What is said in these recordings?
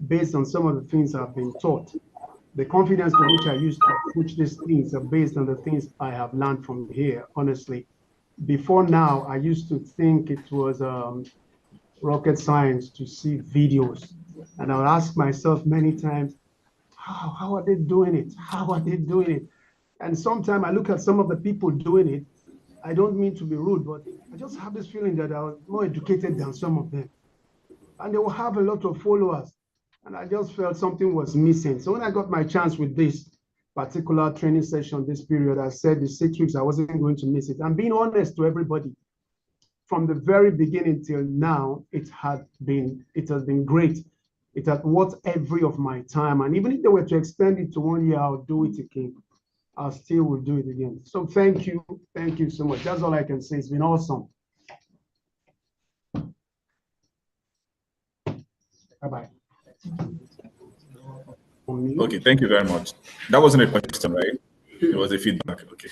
based on some of the things I've been taught. The confidence with which I used to approach these things are based on the things I have learned from here, honestly. Before now, I used to think it was rocket science to see videos. And I would ask myself many times, how are they doing it? How are they doing it? And sometimes I look at some of the people doing it. I don't mean to be rude, but I just have this feeling that I was more educated than some of them. And they will have a lot of followers. And I just felt something was missing. So when I got my chance with this particular training session this period, I said the 6 weeks I wasn't going to miss it. I'm being honest to everybody. From the very beginning till now, it has been great. It has worth every of my time. And even if they were to extend it to 1 year, I'll do it again. I still will do it again. So thank you so much. That's all I can say. It's been awesome. Bye-bye. Okay, thank you very much. That wasn't a question, right? It was a feedback. Okay.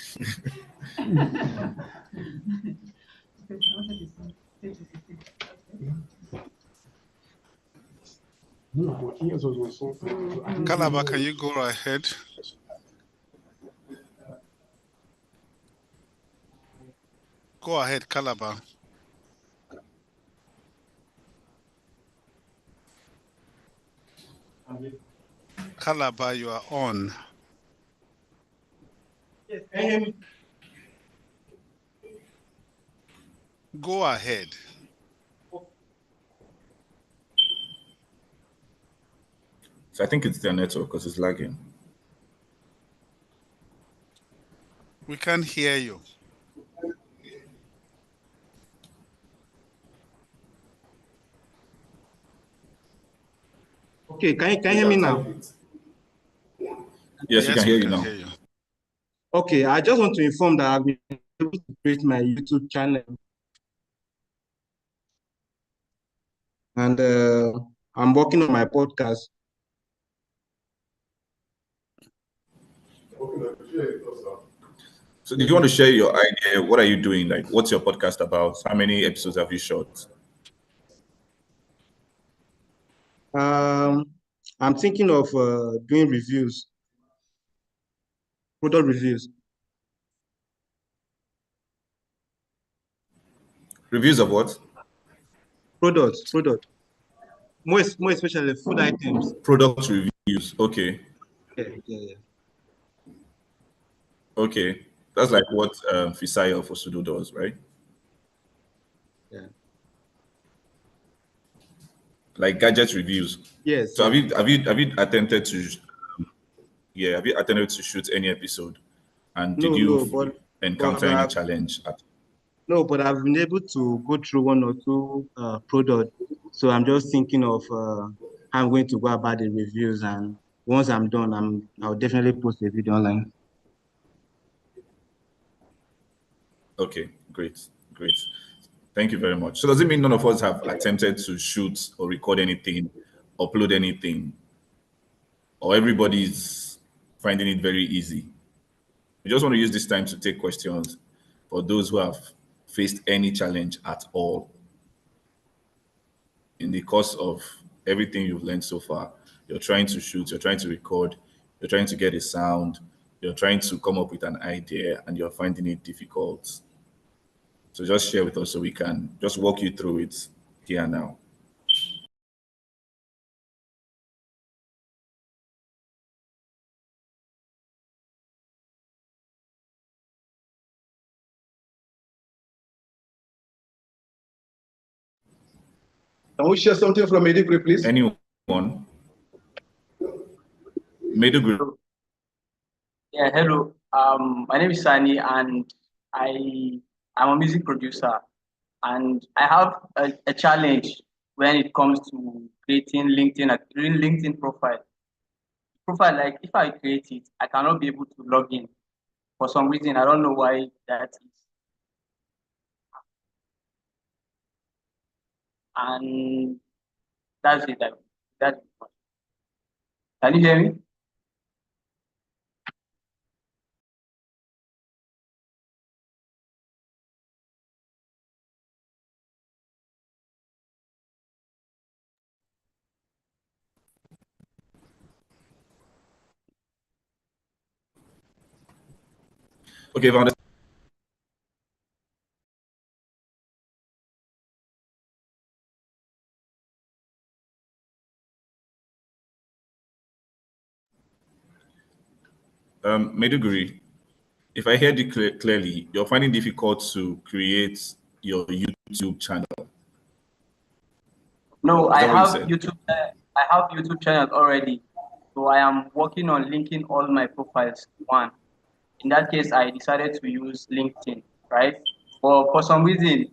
Calabar, can you go ahead? Go ahead, Calabar. Calabar, you are on. Yes, can you hear me? Go ahead. So I think it's their network because it's lagging. We can't hear you. Okay, can you hear me now? Yes, we can hear you now. Okay, I just want to inform that I've been able to create my YouTube channel. And I'm working on my podcast. So did you want to share your idea? What are you doing? Like, what's your podcast about? How many episodes have you shot? I'm thinking of doing reviews, product reviews. Reviews of what? Product. More especially food items. Product reviews. Okay. Yeah. Okay. That's like what Fisayo for Sudo does, right? Yeah. Like gadget reviews. Yes. So have you attempted to have you attempted to shoot any episode? And did you encounter any challenge at No, but I've been able to go through 1 or 2 products. So I'm just thinking of how I'm going to go about the reviews, and once I'm done, I'll definitely post a video online. Okay, great. Thank you very much. So does it mean none of us have attempted to shoot or record anything, upload anything, or everybody's finding it very easy? We just want to use this time to take questions for those who have faced any challenge at all in the course of everything you've learned so far. You're trying to shoot, you're trying to record, you're trying to get a sound, you're trying to come up with an idea, and you're finding it difficult. So just share with us so we can just walk you through it here now. Can we share something from Maiduguri, please? Anyone? Maiduguri. Yeah, hello. My name is Sani, and I'm a music producer, and I have a challenge when it comes to creating LinkedIn profile. Like if I create it, I cannot be able to log in for some reason. I don't know why that is. And that's it. That's it. Can you hear me? Okay, if I understand. Meduguri, if I heard you clearly, you're finding difficult to create your YouTube channel. No, Is I that what you have said? YouTube. I have YouTube channel already, so I am working on linking all my profiles to one. In that case, I decided to use LinkedIn, right? But for some reason,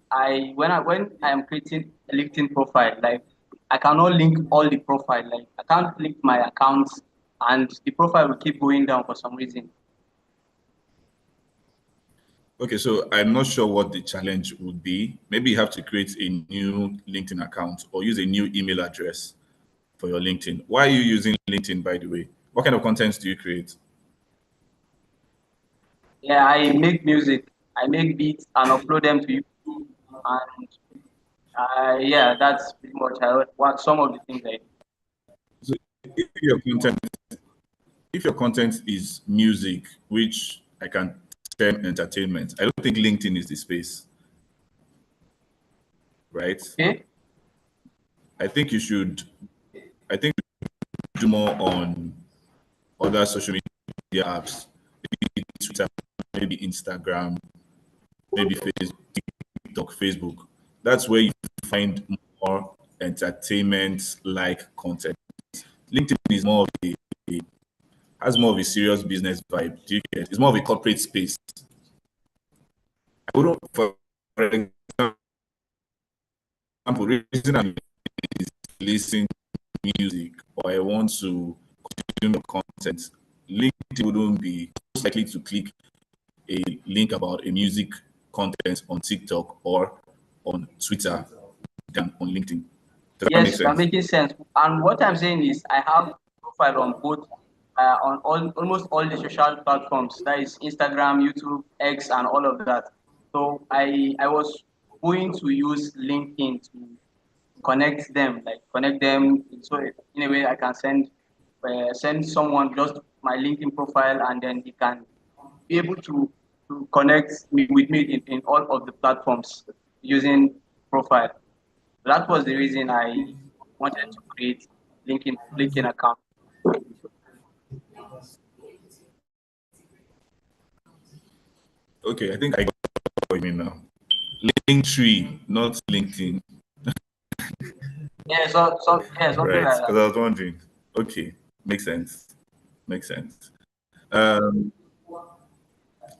when I am creating a LinkedIn profile, like I cannot link all the profile. Like I can't link my accounts, and the profile will keep going down for some reason. Okay, so I'm not sure what the challenge would be. Maybe you have to create a new LinkedIn account or use a new email address for your LinkedIn. Why are you using LinkedIn, by the way? What kind of contents do you create? Yeah, I make music. I make beats and upload them to YouTube, and yeah, that's pretty much what some of the things I do. So if your content, if your content is music, which I can term entertainment, I don't think LinkedIn is the space, right? Okay. I think you should, I think do more on other social media apps, maybe Twitter, maybe Instagram, maybe Facebook, TikTok, Facebook. That's where you find more entertainment-like content. LinkedIn is more of has more of a serious business vibe. Do you get? It's more of a corporate space. I wouldn't, for example, reason I'm listening to music or I want to consume content, LinkedIn wouldn't be most likely to click a link about a music content on TikTok or on Twitter than on LinkedIn. Does that make Yes, you're sense? making sense. And what I'm saying is, I have profile on both, on almost all the social platforms. That is Instagram, YouTube, X, and all of that. So I was going to use LinkedIn to connect them, like connect them, so in a way I can send someone just my LinkedIn profile, and then he can be able to connect me with me in all of the platforms using profile. That was the reason I wanted to create LinkedIn account. Okay, I think I got what you mean now. Linktree, not LinkedIn. Yeah, something Right, like because that. I was wondering. Okay, makes sense. Makes sense. Um,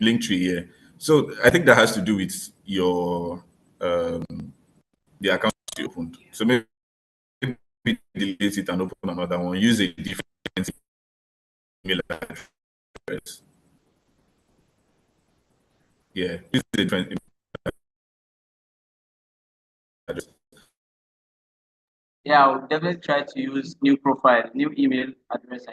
Linktree, yeah. So I think that has to do with your the account you opened. So maybe delete it and open another one. Use a different email address. Yeah, use a different email address. Yeah, I would definitely try to use new profile, new email address.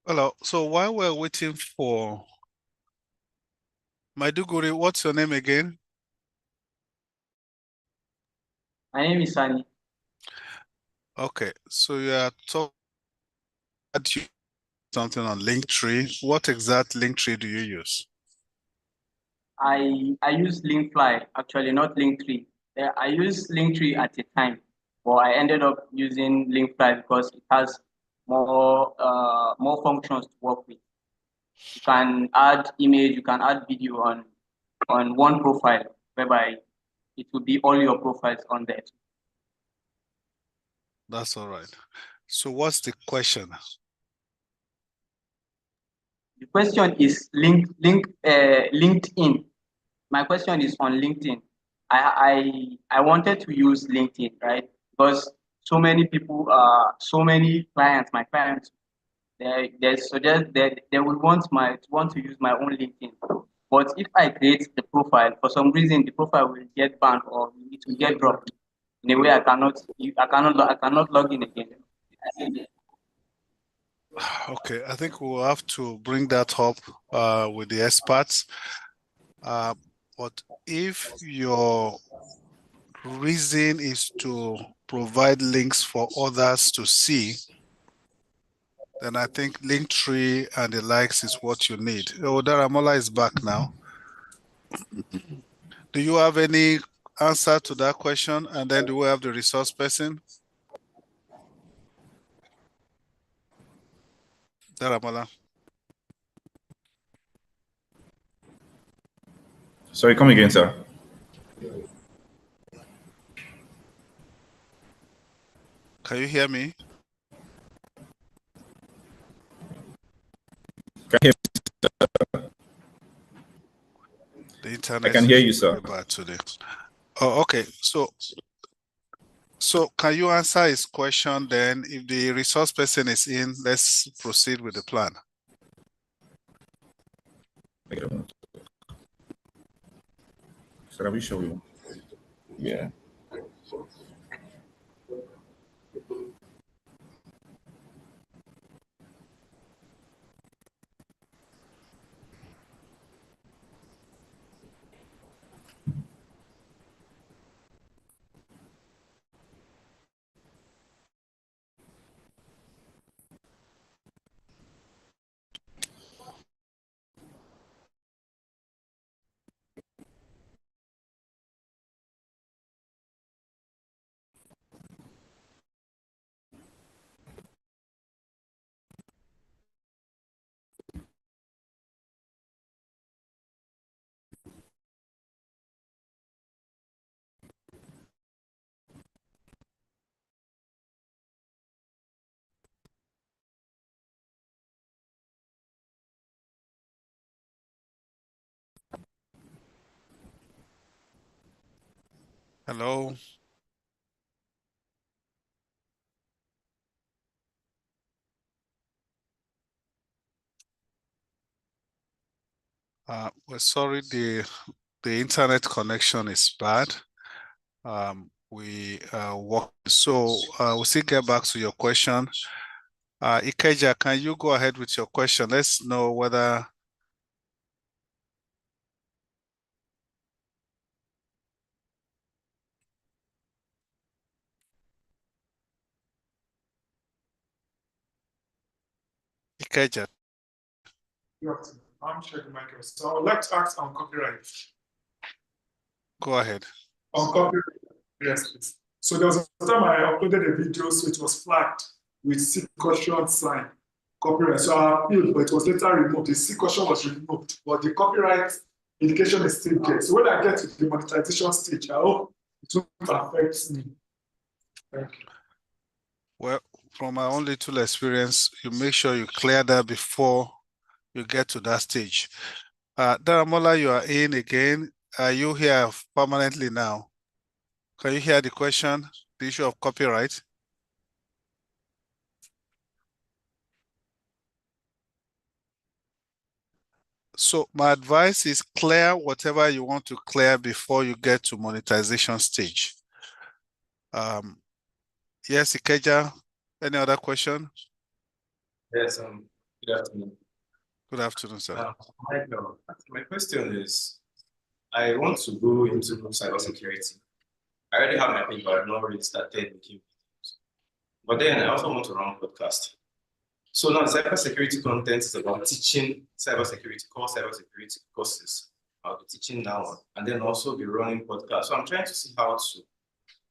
Hello. So while we're waiting for Maiduguri, what's your name again? My name is Sani. Okay, so you are talking something on Linktree. What exact Linktree do you use? I use Linkfly, actually, not Linktree. I used Linktree at a time, but I ended up using Linkfly because it has more functions to work with. You can add image, you can add video on one profile, whereby it will be all your profiles on there. That's all right. So what's the question? The question is LinkedIn. My question is on LinkedIn. I wanted to use LinkedIn, right? Because so many people, so many clients, my clients, they suggest that they would want to use my own LinkedIn. But if I create the profile, for some reason the profile will get banned or it will get dropped in a way I cannot log in again. Okay, I think we'll have to bring that up with the experts. But if your reason is to provide links for others to see, then I think Linktree and the likes is what you need. Oh, Daramola is back now. Do you have any answer to that question? And then do we have the resource person? Daramola. Sorry, come again, sir. Can you hear me? Can you hear me? The internet I can hear you, is sir. very bad today. Oh, okay. So can you answer his question then? If the resource person is in, let's proceed with the plan. Shall we show you? Yeah. Hello. We're sorry, the internet connection is bad. we work. So we'll still get back to your question. Ikeja, can you go ahead with your question? Let's know whether Ikeja. I'm checking Michael. So I would like to ask on copyright. Go ahead. On copyright, yes, please. So there was a time I uploaded a video, so it was flagged with C caution sign, copyright. So I appealed, but it was later removed. The C caution was removed, but the copyright indication is still there. So when I get to the monetization stage, I hope it won't affect me. Thank you. Well, from my own little experience, you make sure you clear that before you get to that stage. Daramola, you are in again. Are you here permanently now? Can you hear the question, the issue of copyright? So my advice is clear whatever you want to clear before you get to monetization stage. Yes, Ikeja, any other question? Yes, good afternoon. Good afternoon, sir. Michael, my question is, I want to go into cybersecurity. I already have my paper, I've not really started making videos. But then I also want to run a podcast. So now cybersecurity content is about teaching cybersecurity, core cybersecurity courses. I'll be teaching now and then also be running podcasts. So I'm trying to see how to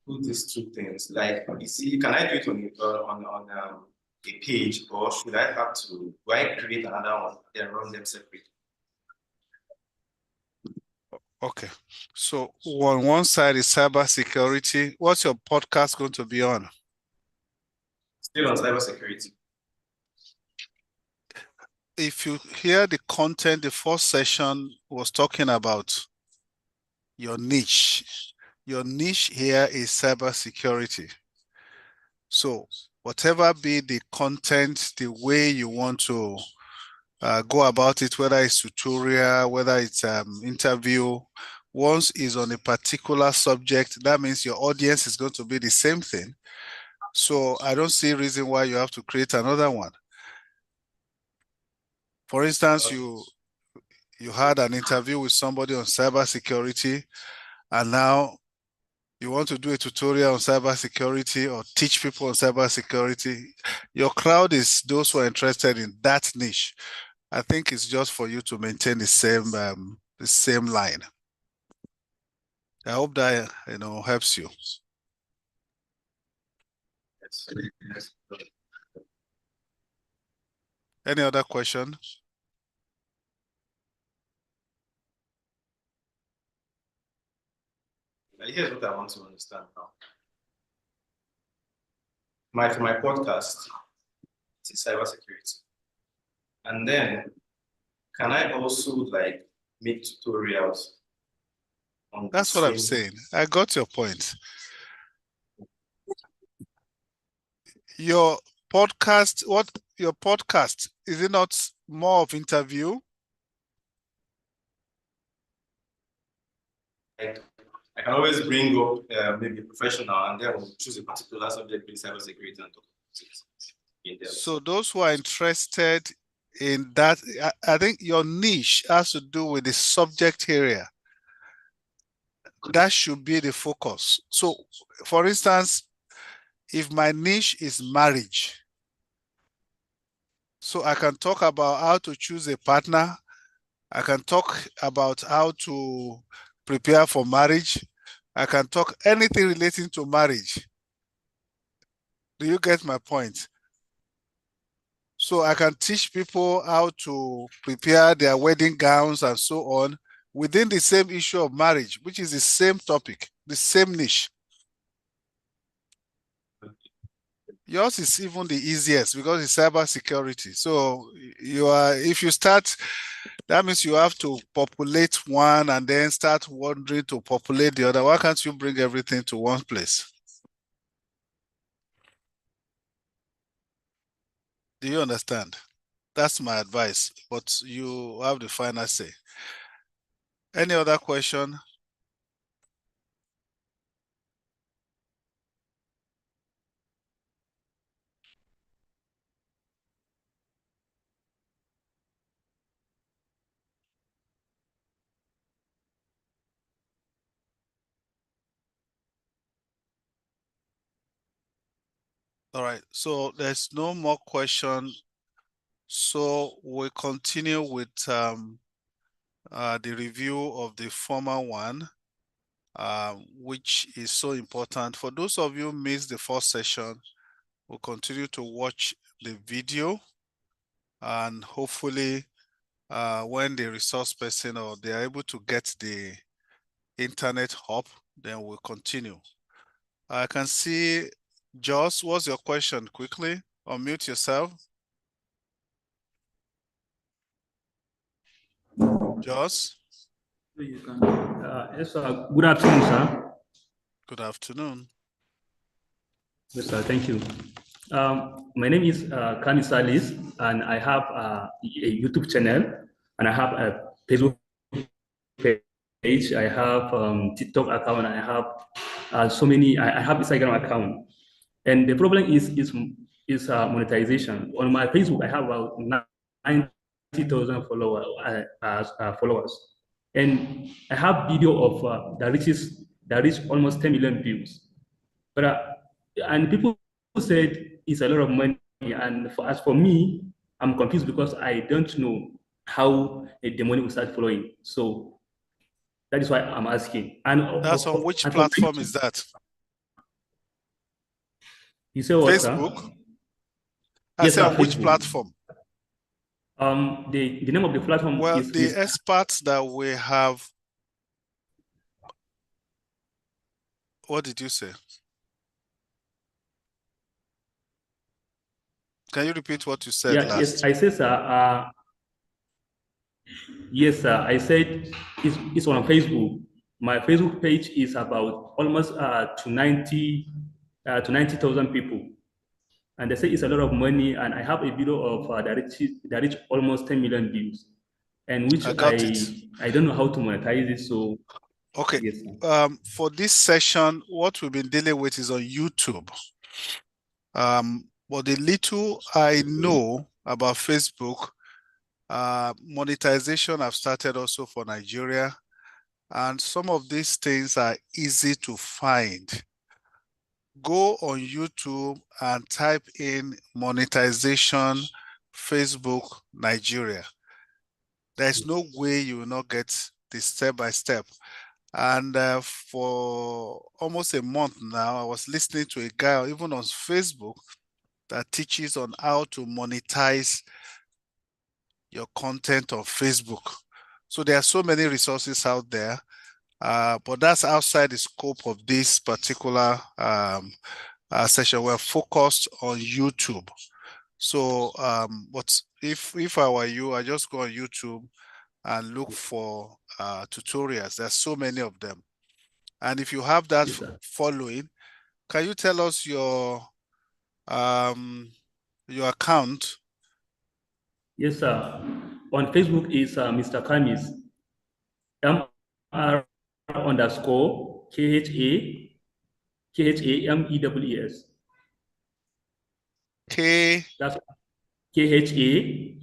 put these two things. Like, you see, can I do it on a page, or should I have to, do I create another one and run them separately? Okay, so on one side is cybersecurity. What's your podcast going to be on? Still on cybersecurity. If you hear the content, the first session was talking about your niche. Your niche here is cybersecurity. So whatever be the content, the way you want to go about it, whether it's tutorial, whether it's interview, once is on a particular subject, that means your audience is going to be the same thing. So I don't see a reason why you have to create another one. For instance, you had an interview with somebody on cybersecurity, and now you want to do a tutorial on cybersecurity or teach people on cybersecurity. Your crowd is those who are interested in that niche. I think it's just for you to maintain the same line. I hope that helps you. Yes. Any other question? Here's what I want to understand now. For my podcast, it's cybersecurity. And then, can I also like make tutorials on That's what I'm saying. I got your point. Your podcast, is it not more of interview? I can always bring up maybe a professional, and then we'll choose a particular subject in cybersecurity and talk about it. So those who are interested in that, I think your niche has to do with the subject area. That should be the focus. So, for instance, if my niche is marriage, so I can talk about how to choose a partner. I can talk about how to prepare for marriage. I can talk anything relating to marriage. Do you get my point? So I can teach people how to prepare their wedding gowns and so on within the same issue of marriage, which is the same topic, the same niche. Yours is even the easiest because it's cybersecurity. So if you start, that means you have to populate one and then start wondering to populate the other. Why can't you bring everything to one place? Do you understand? That's my advice, but you have the final say. Any other question? All right, so there's no more question. So we'll continue with the review of the former one, which is so important. For those of you who missed the first session, we'll continue to watch the video, and hopefully when the resource person or they are able to get the internet hub, then we'll continue. I can see Joss, what's your question? Quickly, unmute yourself. Joss? Yes, good afternoon, sir. Good afternoon. Yes, sir, thank you. My name is Kani Salis, and I have a YouTube channel, and I have a Facebook page, I have TikTok account, I have so many, I have Instagram account. And the problem is monetization. On my Facebook, I have about 90,000 followers. And I have video of that reach almost 10 million views. But and people said it's a lot of money. And as for me, I'm confused because I don't know how the money will start flowing. So that is why I'm asking. And that's on which platform is that? You say what, Facebook? Sir? I Yes, say on Facebook. which platform? The name of the platform is the experts that we have. What did you say? Can you repeat what you said last? Yes, I said, sir. Yes, sir. I said it's on Facebook. My Facebook page is about almost to 90,000 people, and they say it's a lot of money. And I have a video of that reach almost 10 million views, and which I don't know how to monetize it. So okay, yes, for this session, what we've been dealing with is on YouTube. But the little I know about Facebook, monetization I've started also for Nigeria, and some of these things are easy to find. Go on YouTube and type in monetization Facebook Nigeria. There's no way you will not get this step by step. And for almost a month now, I was listening to a guy even on Facebook that teaches on how to monetize your content on Facebook. So there are so many resources out there, but that's outside the scope of this particular session. We're focused on YouTube. So, but if I were you, I just go on YouTube and look for tutorials. There's so many of them. And if you have that following, can you tell us your account? Yes, sir. On Facebook is Mr. Kamis. MR_KHAMEWES. That's KHA.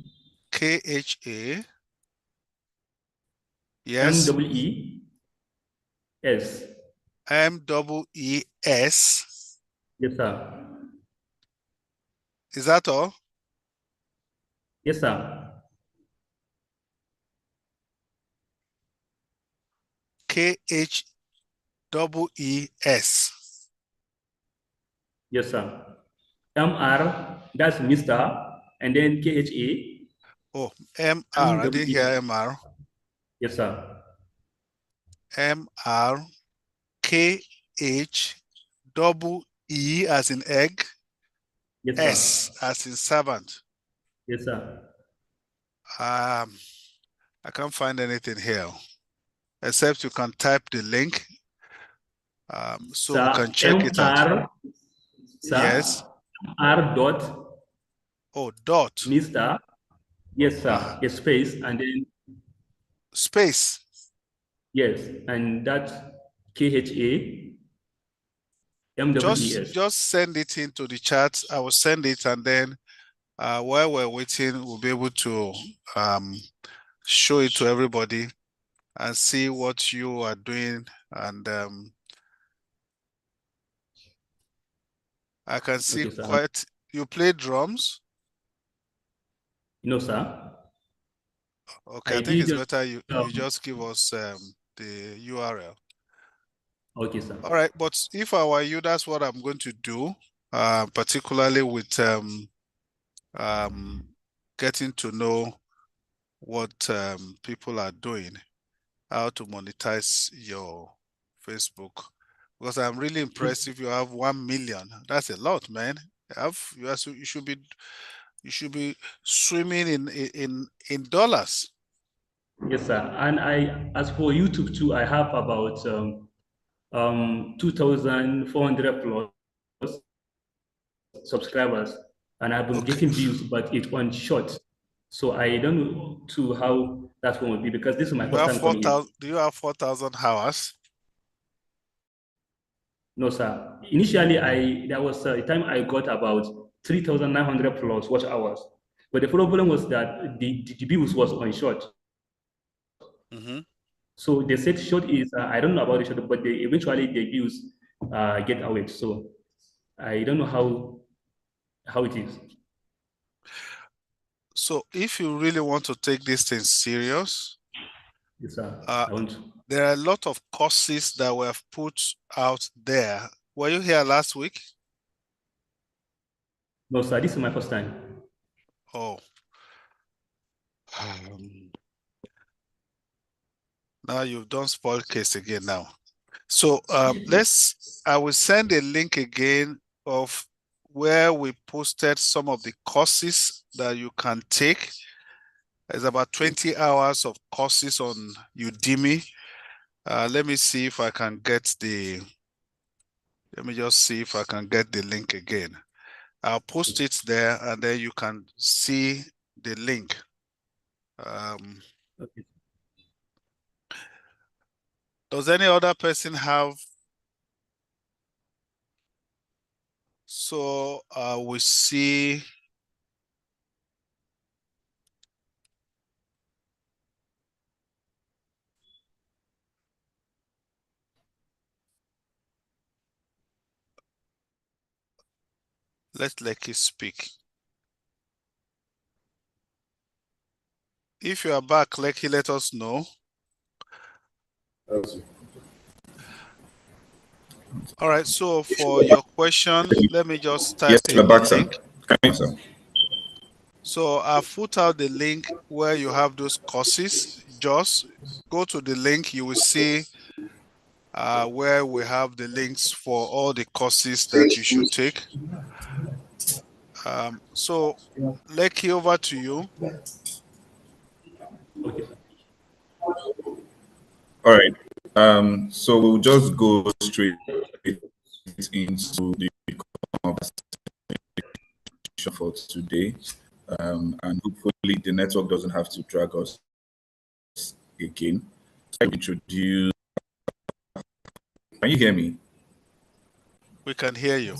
Yes. MEES. MEES. Yes, sir. Is that all? Yes, sir. KHEES. Yes, sir. MR, that's Mr. and then KHA. Oh, MR. I didn't hear MR. Yes, sir. MR KHEE as in egg. Yes, S as in servant. Yes, sir. I can't find anything here, except you can type the link, so sir, we can check it out. Sir, yes. R dot. Oh, dot. Mr. Yes, sir. A space and then space. Yes, and that's KHA. Just send it into the chat. I will send it, and then while we're waiting, we'll be able to show it to everybody and see what you are doing. And I can see Okay, sir. quite. You play drums? No, sir. Okay, I think it's better you just give us the URL. Okay, sir. All right, but if I were you, that's what I'm going to do, particularly with getting to know what people are doing, how to monetize your Facebook. Because I'm really impressed if you have 1 million. That's a lot, man. You should be swimming in dollars. Yes, sir. And as for YouTube too, I have about 2,400 plus subscribers, and I've been getting views, but it's on short. So I don't know to how that one will be, because this is my first time coming in. Do you have 4,000 hours? No, sir. Initially, there was a time I got about 3,900 plus watch hours, but the problem was that the views was on short. So they said short is I don't know about the short, but eventually the views get away. So I don't know how it is. So if you really want to take this thing serious, yes, sir. I want to. There are a lot of courses that were put out there. Were you here last week? No, sir. This is my first time. Oh. Now you've done spoil case again now. So I will send a link again of where we posted some of the courses that you can take. There's about 20 hours of courses on Udemy. Let me see if I can get let me just see if I can get the link again. I'll post it there and then you can see the link. Okay. Does any other person have? So we see. Let Lekki speak. If you are back, Lekki, let us know. All right, so for your question, let me just type in the link. So I've put out the link where you have those courses. Just go to the link, you will see where we have the links for all the courses that you should take. So Lekki, over to you. Okay. All right. So we'll just go straight into the conversation for today. And hopefully the network doesn't have to drag us again. I introduce. Can you hear me? We can hear you.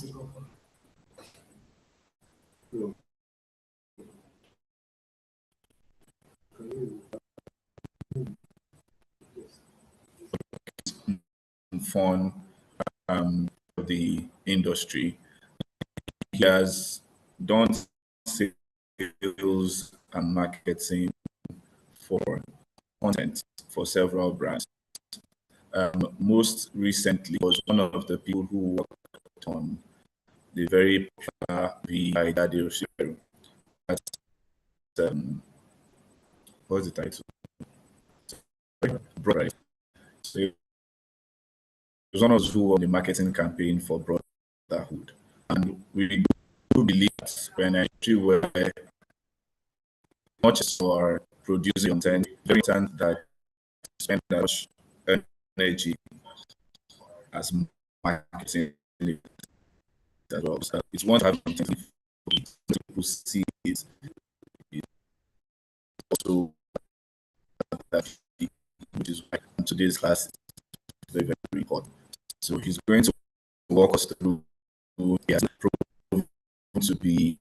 Mfon the industry. He has done sales and marketing for content for several brands. Most recently was one of the people who worked on the very popular Daddy Oshiru. What's the title? Brotherhood. So it was one of those who won the marketing campaign for Brotherhood. And we do believe that when I were much for producing content, very important that spend that much energy as marketing as well. So it's one to have something people see it. Also that which is why today's class is very, very important. So he's going to walk us through. He has proven to be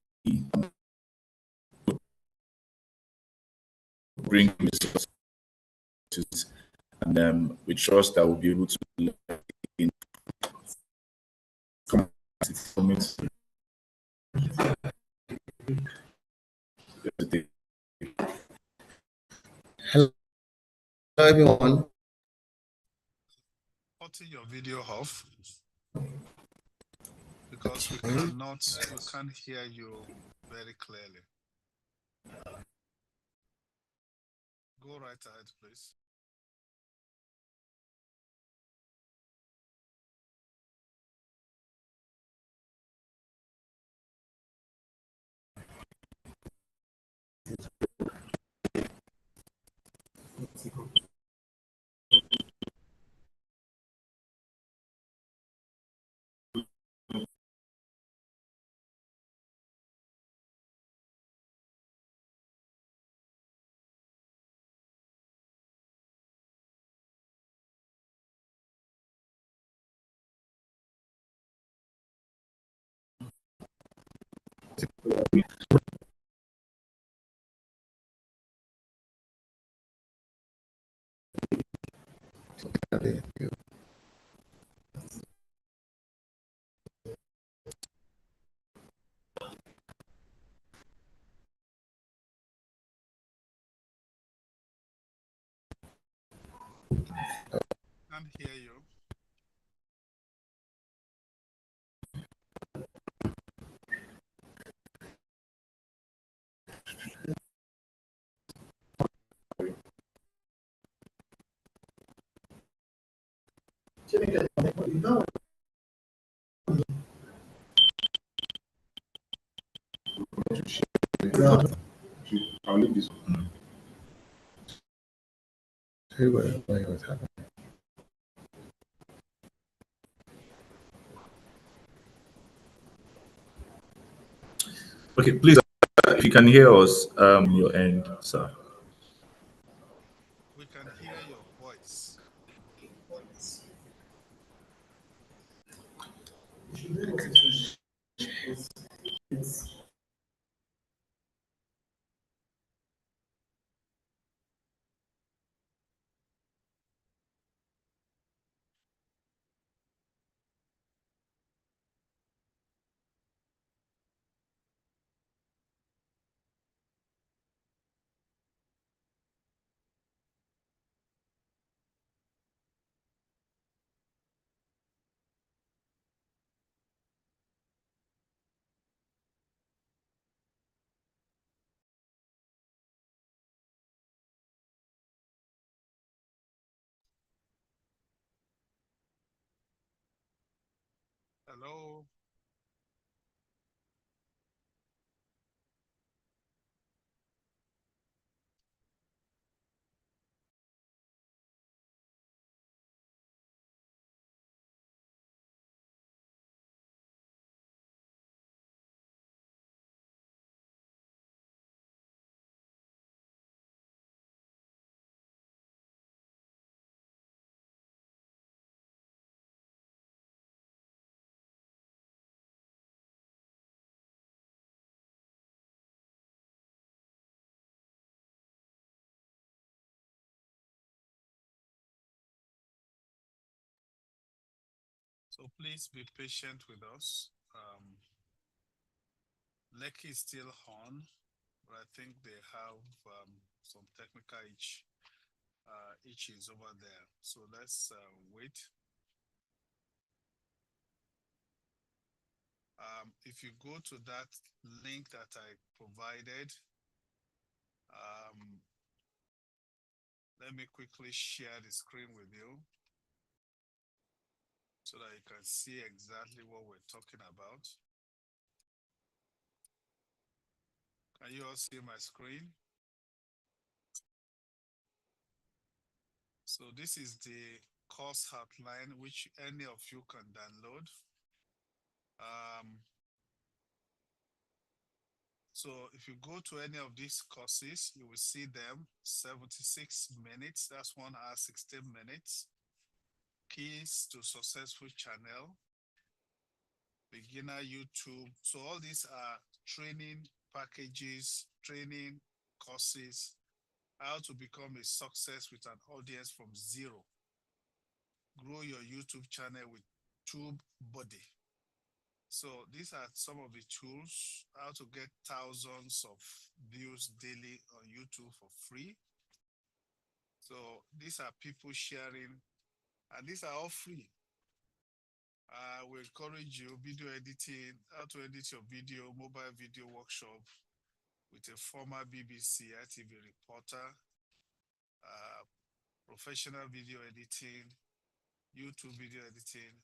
bring resources, and we trust that we'll be able to everyone. Cutting your video off because we can't hear you very clearly. Go right ahead, please. Can't hear you. I'll leave this one. Okay, please, if you can hear us, your end, sir. We can hear your voice. Hello. So please be patient with us. Lekki is still on, but I think they have some technical issues over there. So let's wait. If you go to that link that I provided, let me quickly share the screen with you so that you can see exactly what we're talking about. Can you all see my screen? So this is the course outline, which any of you can download. So if you go to any of these courses, you will see them 76 minutes. That's 1 hour, 16 minutes. Keys to successful channel, beginner YouTube. So all these are training packages, training courses, how to become a success with an audience from zero. Grow your YouTube channel with TubeBuddy. So these are some of the tools, how to get thousands of views daily on YouTube for free. So these are people sharing, and these are all free. We encourage you, video editing, how to edit your video, mobile video workshop with a former BBC ITV reporter, professional video editing, YouTube video editing,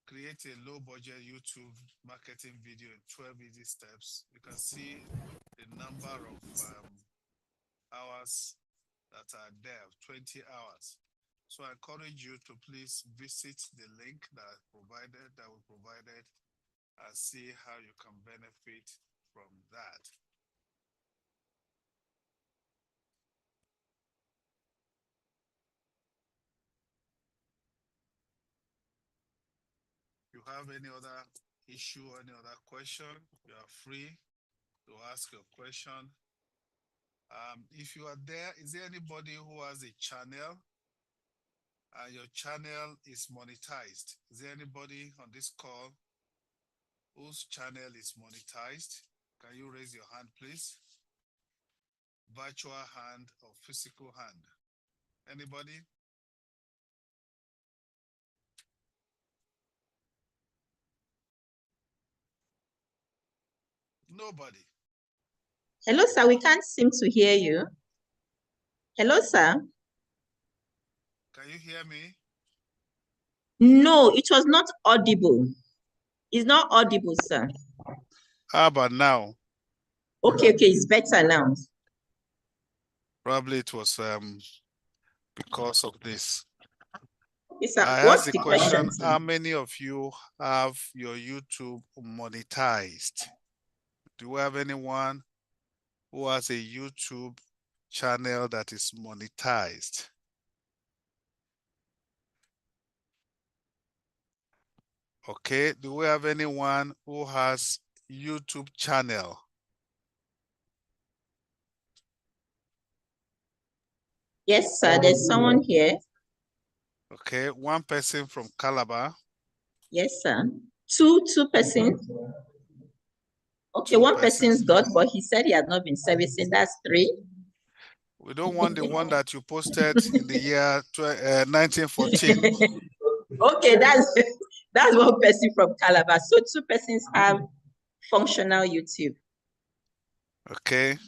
create a low budget YouTube marketing video in 12 easy steps. You can see the number of hours that are there, 20 hours. So I encourage you to please visit the link that we provided and see how you can benefit from that. If you have any other issue, any other question, you are free to ask your question. If you are there, is there anybody who has a channel and your channel is monetized? Is there anybody on this call whose channel is monetized? Can you raise your hand, please? Virtual hand or physical hand? Anybody? Nobody. Hello, sir. We can't seem to hear you. Hello, sir. Can you hear me? No, it was not audible. It's not audible, sir. How about now? Okay, it's better now. Probably it was because of this. Yes, sir. I What's asked the the question, question? how many of you have your YouTube monetized? Do we have anyone who has a YouTube channel that is monetized? Okay, do we have anyone who has YouTube channel? Yes, sir. There's someone here. Okay, one person from Calabar. Yes, sir. Two persons. Okay, Two one persons. person's got, but he said he had not been servicing. That's 3. We don't want the one that you posted in the year 1914. Okay, that's one person from Calabar. So 2 persons have functional YouTube. Okay.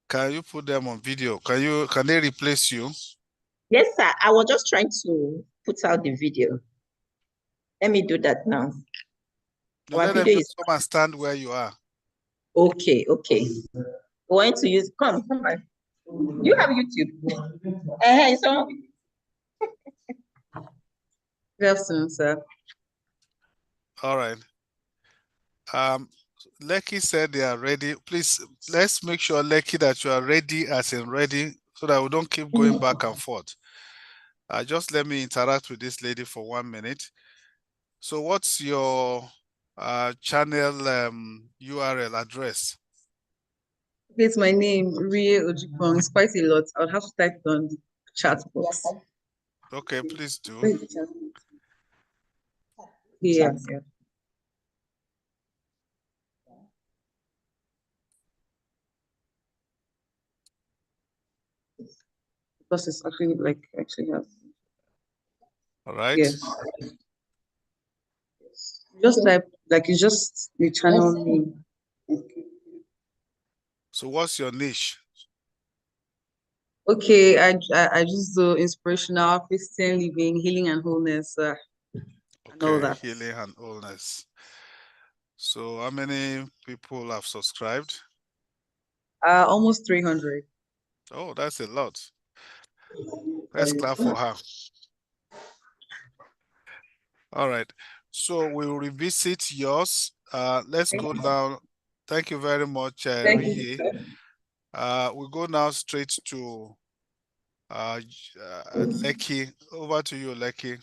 Can you put them on video? Can they replace you? Yes, sir. I was just trying to put out the video. Let me do that now. Let them just come and stand where you are. Okay. Going to use, come on. You have YouTube. Hey, so. Good afternoon, sir. All right. Lekki said they are ready. Please, let's make sure, Lekki, that you are ready as in ready so that we don't keep going back and forth. Just let me interact with this lady for 1 minute. So what's your channel URL address? It's my name, Rie Ojipong. It's quite a lot. I'll have to type it on the chat box. Okay, please do. Yeah. Because it's actually have. All right. Yeah. Just type, it's just the channel name. So what's your niche? Okay, I just do inspirational, Christian living, healing and wholeness, and all that. Healing and wholeness. So how many people have subscribed? Almost 300. Oh, that's a lot. Let's clap for her. All right. So we'll revisit yours. Let's go down. Thank you very much, Rie. We'll go now straight to Lekki. Over to you, Lekki.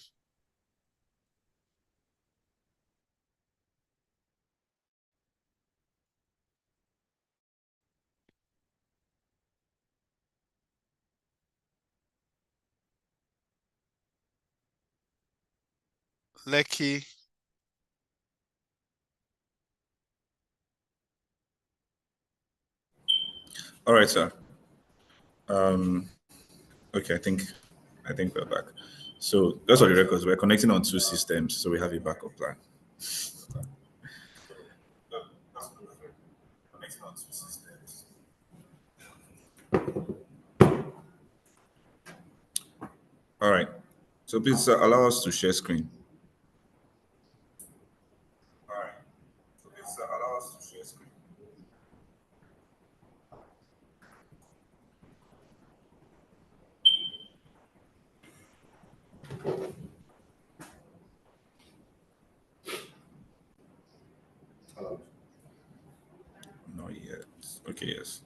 Lekki. All right, sir. Okay, I think we're back. So just for the records, we're connecting on 2 systems, so we have a backup plan. All right. So please allow us to share screen. All right. So please allow us to share screen. Not yet. Okay, yes.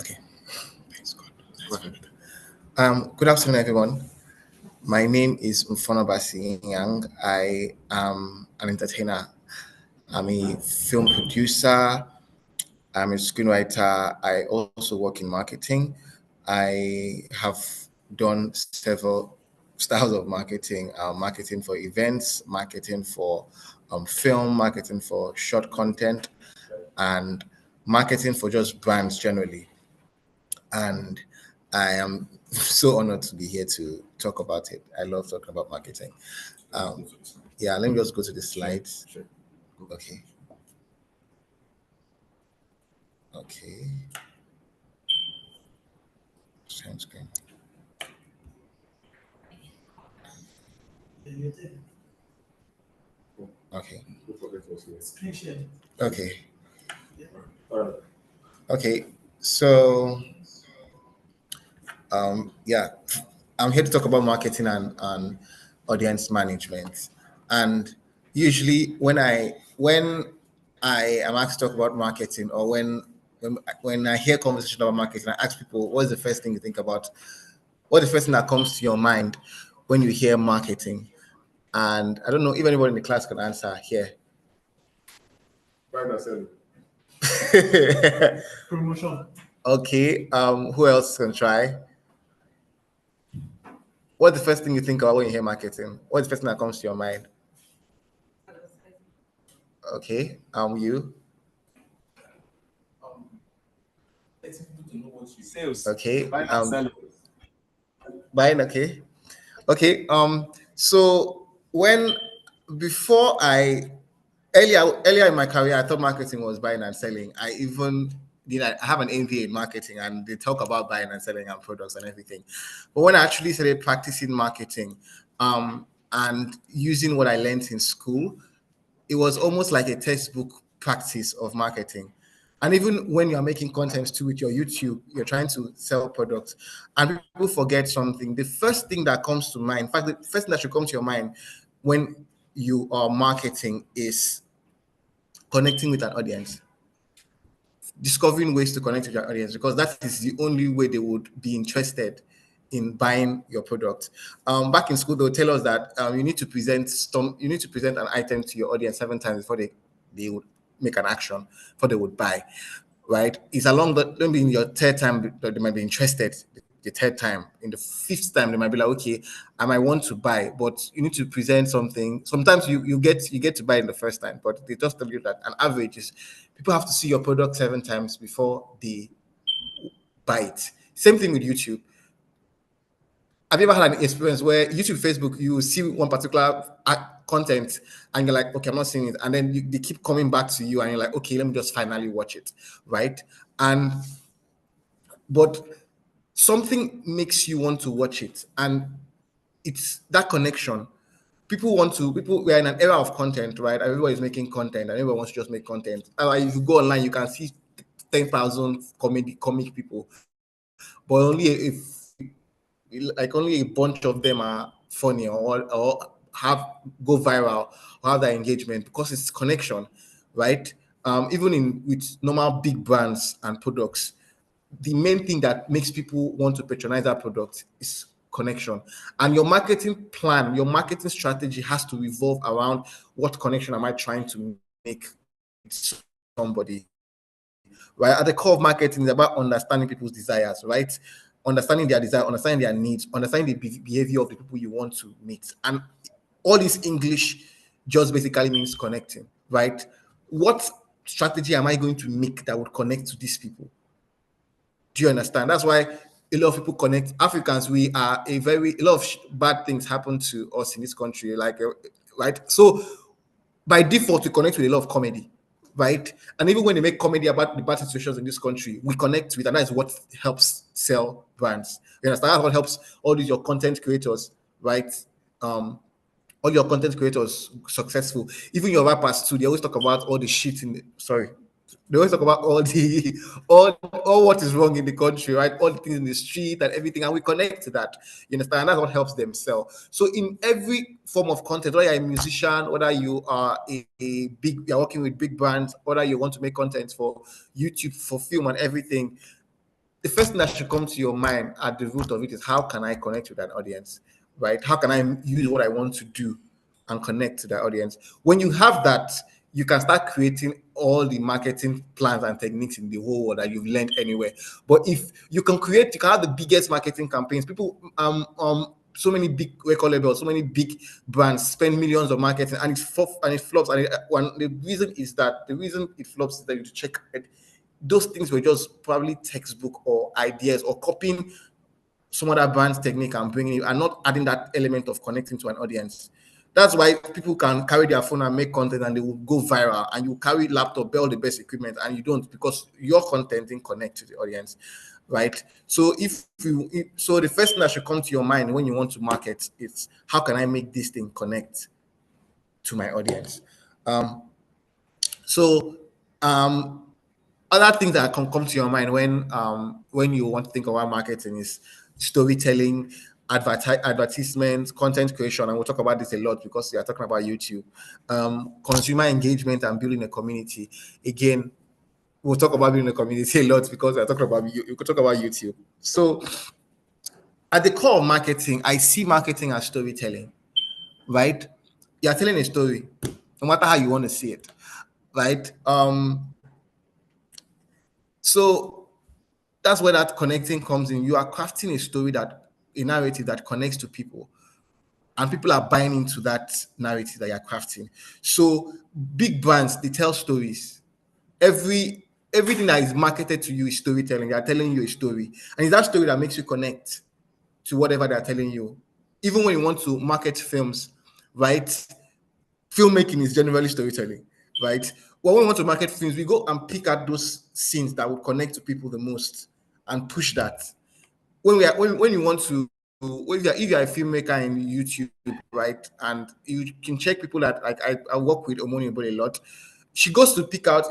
Okay. Thanks God. Good afternoon, everyone. My name is Mfon-abasi Inyang. I am an entertainer. I'm a film producer. I'm a screenwriter. I also work in marketing. I have done several styles of marketing, marketing for events, marketing for film, marketing for short content, and marketing for just brands generally. And I am so honored to be here to talk about it. I love talking about marketing. Yeah, let me just go to the slides. Sure. Okay. Okay. Share screen. Okay. Okay. Okay. So, yeah, I'm here to talk about marketing and audience management. And usually, when I am asked to talk about marketing, or when I hear conversation about marketing, I ask people, "What's the first thing you think about? What's the first thing that comes to your mind when you hear marketing?" And I don't know if anybody in the class can answer here. Promotion. Okay. Who else can try? What's the first thing you think about when you hear marketing? What's the first thing that comes to your mind? Okay. You. Sales. Okay. Buying and selling. Buying. Okay. Okay. So before earlier in my career, I thought marketing was buying and selling. I have an MBA in marketing, and they talk about buying and selling and products and everything. But when I actually started practicing marketing, and using what I learned in school, it was almost like a textbook practice of marketing. And even when you're making content too with your YouTube, you're trying to sell products, and people forget something. The first thing that comes to mind, in fact, the first thing that should come to your mind when you are marketing is connecting with an audience, discovering ways to connect with your audience, because that is the only way they would be interested in buying your product. Back in school, they'll tell us that you need to present an item to your audience 7 times before they would make an action, before they would buy. Right? It's along that maybe in your 3rd time they might be interested. The 3rd time, in the 5th time, they might be like, okay, I might want to buy, but you need to present something. Sometimes you get to buy in the 1st time, but they just tell you that an average is people have to see your product 7 times before they buy it. Same thing with YouTube. Have you ever had an experience where YouTube, Facebook, you see one particular content and you're like, okay, I'm not seeing it, and then they keep coming back to you and you're like, okay, let me just finally watch it, right? But something makes you want to watch it, and it's that connection. We're in an era of content, right? Everybody's making content and everyone wants to just make content. If you go online, you can see 10,000 comic people, but only a bunch of them are funny or go viral or have that engagement, because it's connection, right? Even with normal big brands and products, the main thing that makes people want to patronize that product is connection. And your marketing plan, your marketing strategy has to revolve around what connection am I trying to make with somebody, right? At the core of marketing is about understanding people's desires, right? Understanding their desire, understanding their needs, understanding the behavior of the people you want to meet. And all this English just basically means connecting, right? What strategy am I going to make that would connect to these people? Do you understand? That's why a lot of people connect. Africans, we are a lot of bad things happen to us in this country, right? So by default, we connect with a lot of comedy, right? And even when they make comedy about the bad situations in this country, we connect with, and that is what helps sell brands. You understand? That's what helps all these your content creators, right? All your content creators successful. Even your rappers too. They always talk about all the shit they always talk about all what is wrong in the country, right? All the things in the street and everything, and we connect to that. You understand? And that's what helps them sell. So in every form of content, whether you're a musician, whether you are you're working with big brands, whether you want to make content for YouTube, for film and everything, the first thing that should come to your mind at the root of it is, how can I connect with an audience, right? How can I use what I want to do and connect to the audience? When you have that, you can start creating all the marketing plans and techniques in the whole world that you've learned anywhere. But if you can have the biggest marketing campaigns. People, so many big record labels, so many big brands spend millions of marketing, and it flops. And the reason it flops is that you check it. Those things were just probably textbook or ideas or copying some other brand's technique and bringing it, and not adding that element of connecting to an audience. That's why people can carry their phone and make content and they will go viral, and you carry laptop, buy all the best equipment, and you don't, because your content didn't connect to the audience, right? So so the first thing that should come to your mind when you want to market is, how can I make this thing connect to my audience? Other things that can come to your mind when you want to think about marketing is storytelling, advertisements, content creation, and we'll talk about this a lot because we are talking about YouTube. Consumer engagement and building a community. Again, we'll talk about building a community a lot because we are talking about you could talk about YouTube. So at the core of marketing, I see marketing as storytelling, right? You're telling a story, no matter how you want to see it, right? So that's where that connecting comes in. You are crafting a narrative that connects to people, and people are buying into that narrative that you're crafting. So big brands, they tell stories. Everything that is marketed to you is storytelling. They are telling you a story, and it's that story that makes you connect to whatever they're telling you. Even when you want to market films, right? Filmmaking is generally storytelling, right? Well, when we want to market films, we go and pick out those scenes that would connect to people the most and push that. When you want to, if you're a filmmaker in YouTube, right, and you can check people that, like, I work with Mfon-abasi a lot. She goes to pick out.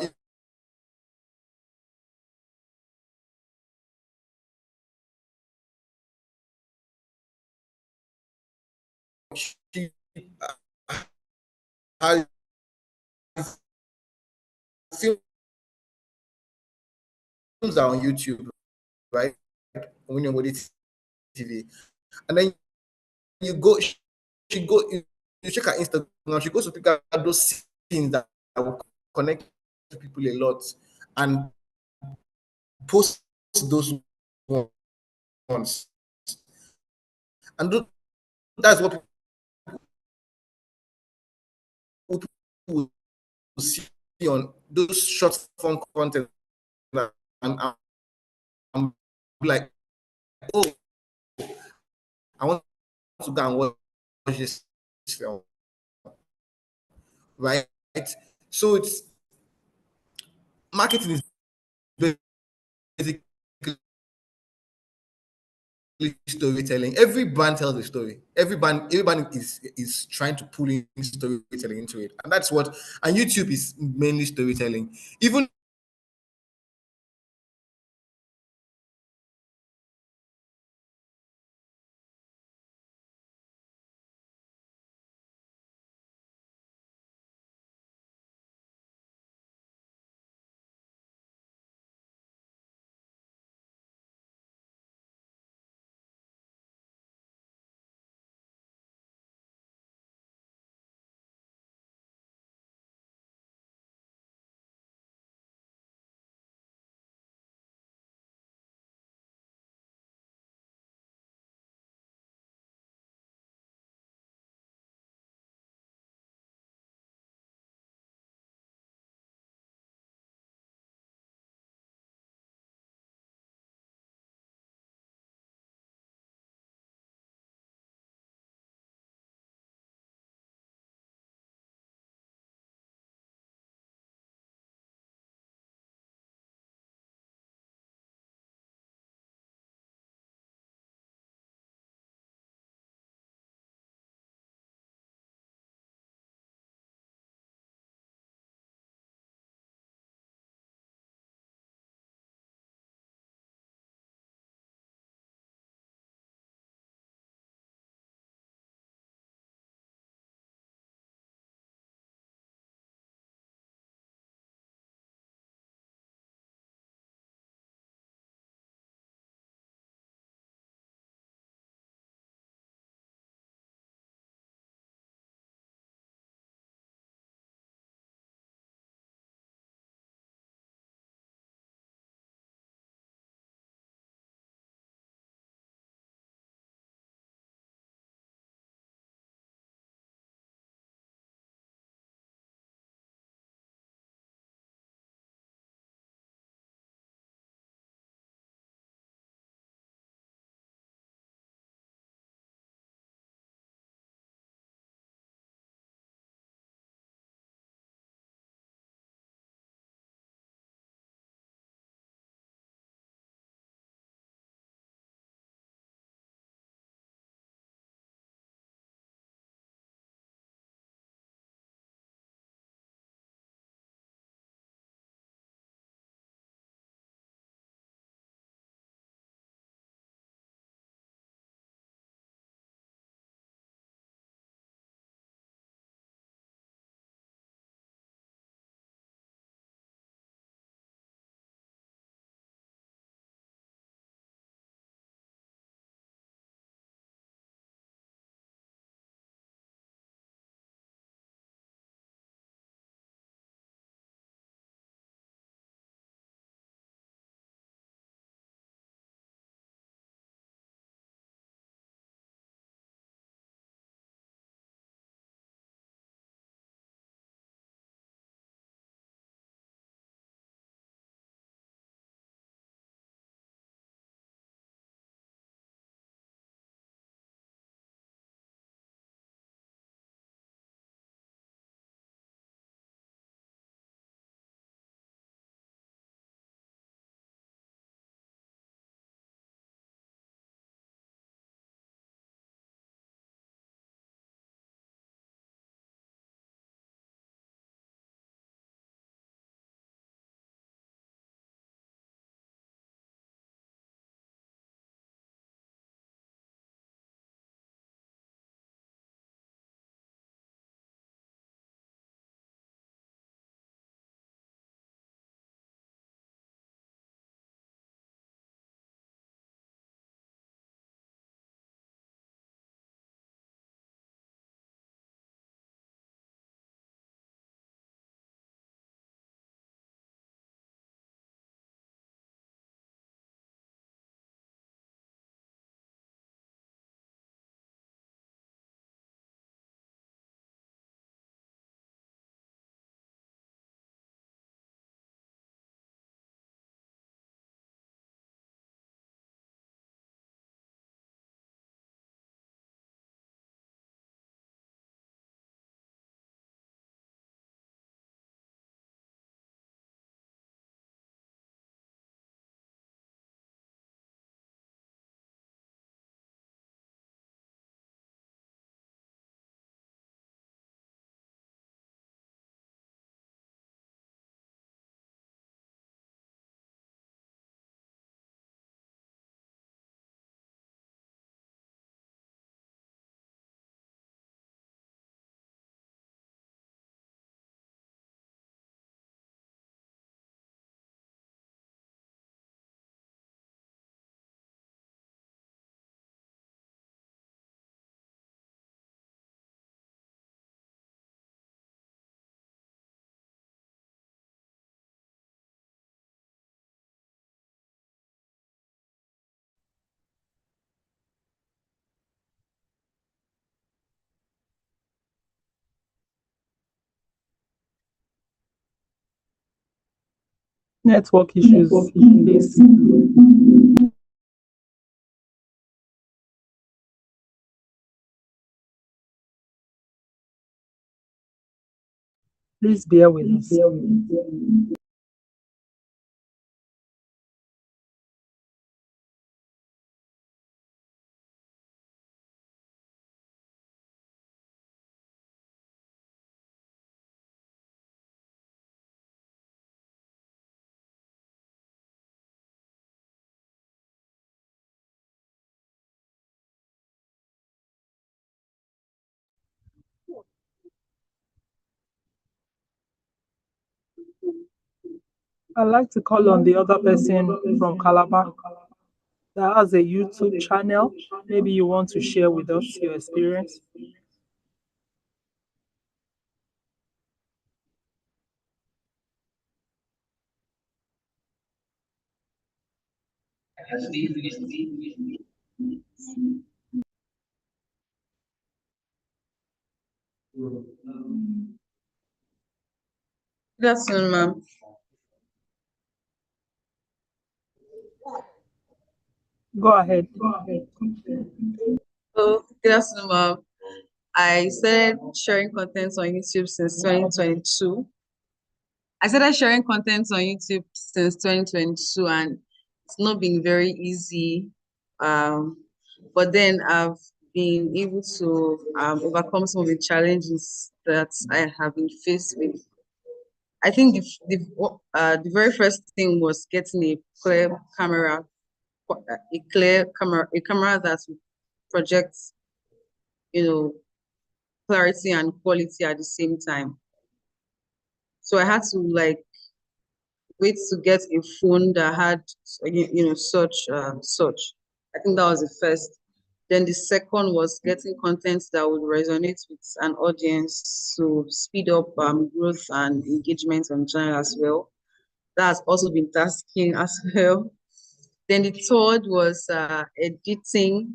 She films are on YouTube, right? Mfon-abasi TV, and then you check her Instagram. She goes to pick out those scenes that will connect to people a lot and post those ones. And that's what people will see on those short form content. And be like, oh, I want to go and watch this film, right? So it's marketing is basically storytelling. Every brand tells a story. Every brand is trying to pull in storytelling into it, and that's what. And YouTube is mainly storytelling. Even Network issues, please. Please bear with us. I'd like to call on the other person from Calabar that has a YouTube channel. Maybe you want to share with us your experience. Good afternoon, ma'am. Go ahead. So, good afternoon, ma'am. I started sharing content on YouTube since 2022. I started sharing content on YouTube since 2022, and it's not been very easy. But then I've been able to overcome some of the challenges that I have been faced with. I think the very first thing was getting a camera that projects, clarity and quality at the same time. So I had to wait to get a phone that had such. I think that was the first. Then the second was getting content that would resonate with an audience to speed up growth and engagement on channel as well. That's also been tasking as well. Then the third was editing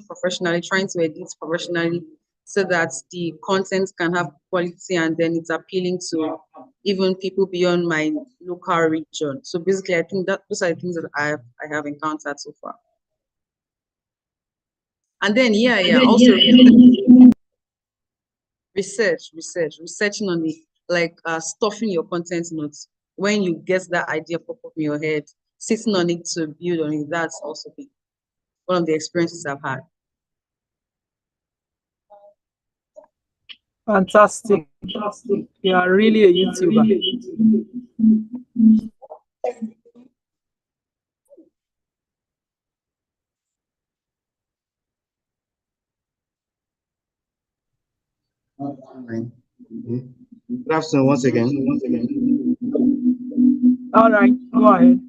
professionally, trying to edit professionally so that the content can have quality and then it's appealing to even people beyond my local region. So basically, I think that those are the things that I have encountered so far. And then also researching on the stuffing your content notes. When you get that idea pop up in your head, sitting on it to build on it, that's also been one of the experiences I've had. Fantastic. You are really a YouTuber. Good afternoon once again. All right, go ahead.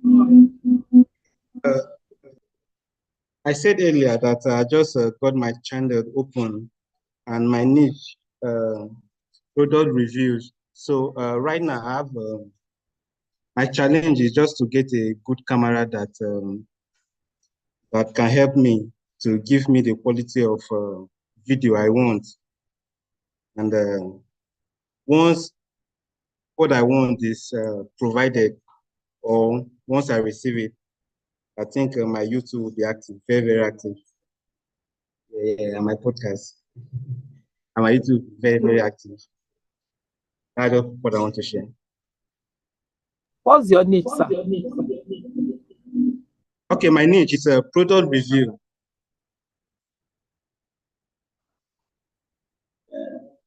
I said earlier that I just got my channel open and my niche, product reviews. So right now I have my challenge is just to get a good camera that that can help me to give me the quality of video I want. And once what I want is provided, or once I receive it, I think my YouTube will be active, very, very active. Yeah, my podcast. And my YouTube, very, very active. That's what I want to share. What's your niche, sir? Okay, my niche is a product review.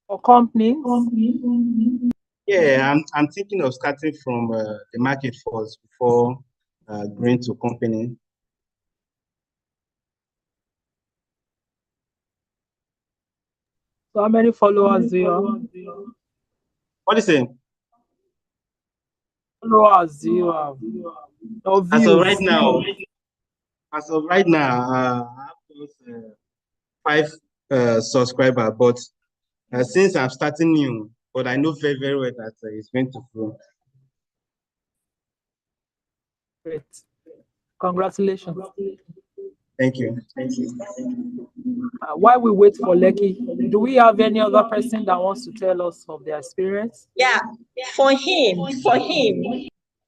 For companies? Yeah, I'm thinking of starting from the market first before going to company. So how many followers do you have? What is it? Followers do you have? Or views? As of right now, I have those 5 subscribers, but since I'm starting new, but I know very, very well that it's going to grow. Great. Congratulations. Thank you. While we wait for Lekki, do we have any other person that wants to tell us of their experience? Yeah, for him,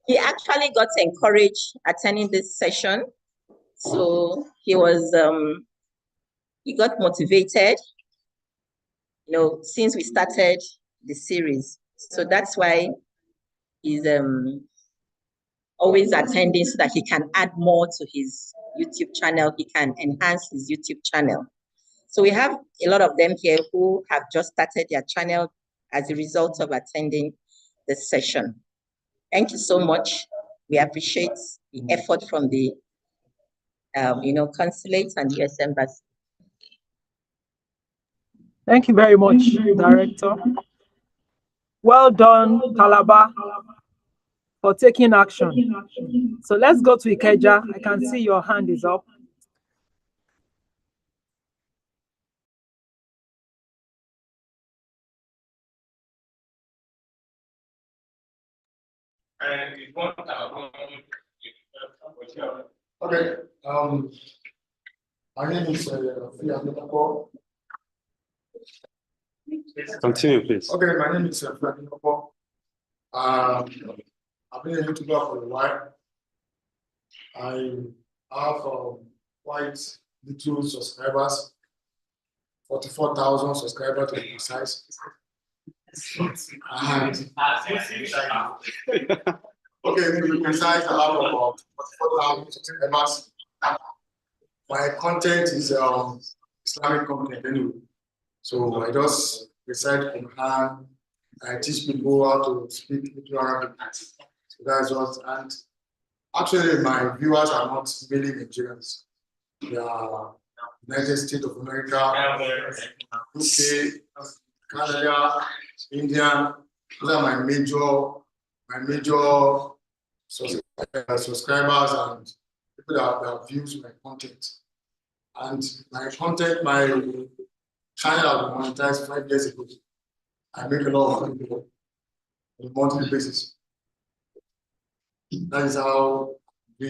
he actually got encouraged attending this session. So he was, he got motivated, since we started the series. So that's why he's always attending so that he can add more to his YouTube channel. He can enhance his YouTube channel. So we have a lot of them here who have just started their channel as a result of attending this session. Thank you so much. We appreciate the effort from the, consulate and US Embassy. Thank you very much, Director. Well done, Calabar, for taking action. So let's go to Ikeja. I can see your hand is up. Okay. My name is Mfon-abasi. Continue, please. Okay, my name is Mfon-abasi. I've been a YouTuber for a while. I have quite little subscribers, 44,000 subscribers to be precise. And okay, to be precise, I have about 44,000 subscribers. My content is Islamic content anyway. So I just recite Quran. I teach people how to speak Arabic. So that's what. And actually, my viewers are not really Nigerians. They are United States of America, UK, Canada, India. Those are my major subscribers and people that views my content. And my content, my channel was monetized 5 years ago. I make a lot of money on a monthly basis. That is how I do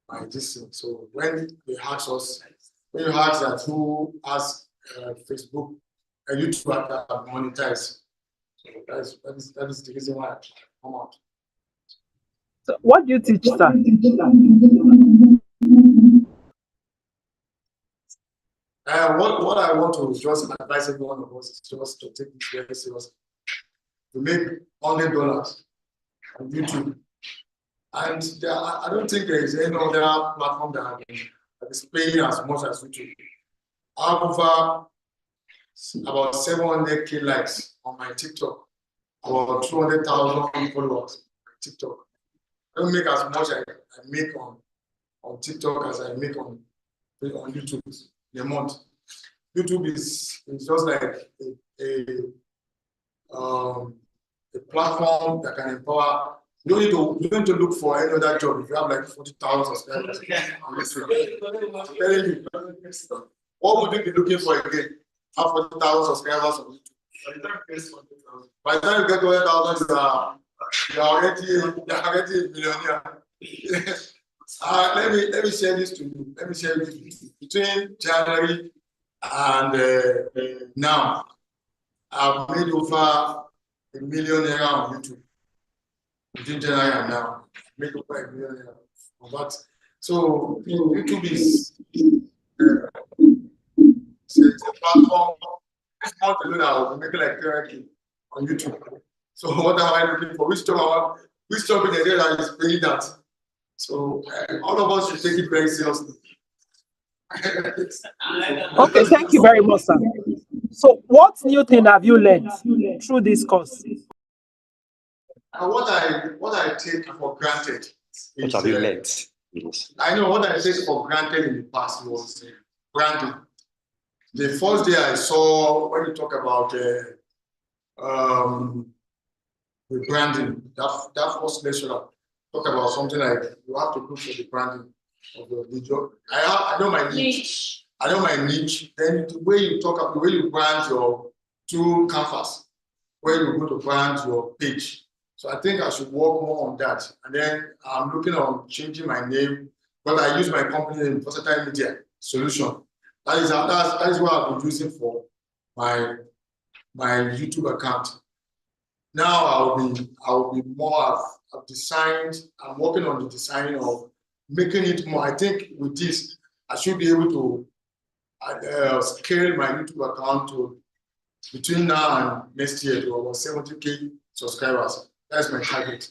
my distance. So when they ask us, when you ask that who has Facebook and YouTube that monetize, so that is the reason why I come out. So what do you teach, sir? What I want to just advise every one of us is just to take this very seriously. To make $100 on YouTube. And I don't think there is any other platform that is paying as much as YouTube. I have over about 700K likes on my TikTok, about 200,000 followers on my TikTok. I don't make as much I make on TikTok as I make on YouTube in a month. YouTube is just like a platform that can empower. You don't need to look for any other job if you have like 40,000 subscribers. I'm telling you, what would you be looking for again? Have 40,000 subscribers on YouTube. By the time you get to 100,000, you're already a millionaire. Let me share this to you. Let me share this with you. Between January and now, I've made over $1 million on YouTube. Between January and now, I've made over $1 million. But so YouTube is it's a platform. This month alone, I will make like 30 on YouTube. So what am I looking for? Which job in the area is paying that? So all of us should take it very seriously. Okay, thank you very much, sir. So what new thing have you learned through this course? What I take for granted is, what have you learned? I know what I take for granted in the past was branding. The first day I saw when you talk about the branding, that first lecturer talk about something like you have to look for the branding of your video. I know my niche. I know my niche. Then the way you talk about the way you brand your two canvas, where you go to brand your page. So I think I should work more on that. And then I'm looking on changing my name, but I use my company name, Versatile Media Solution. That is what I've been using for my YouTube account. Now I will be more I've designed, I'm working on the design of making it more. I think with this, I should be able to scale my YouTube account to between now and next year to about 70K subscribers. That's my target.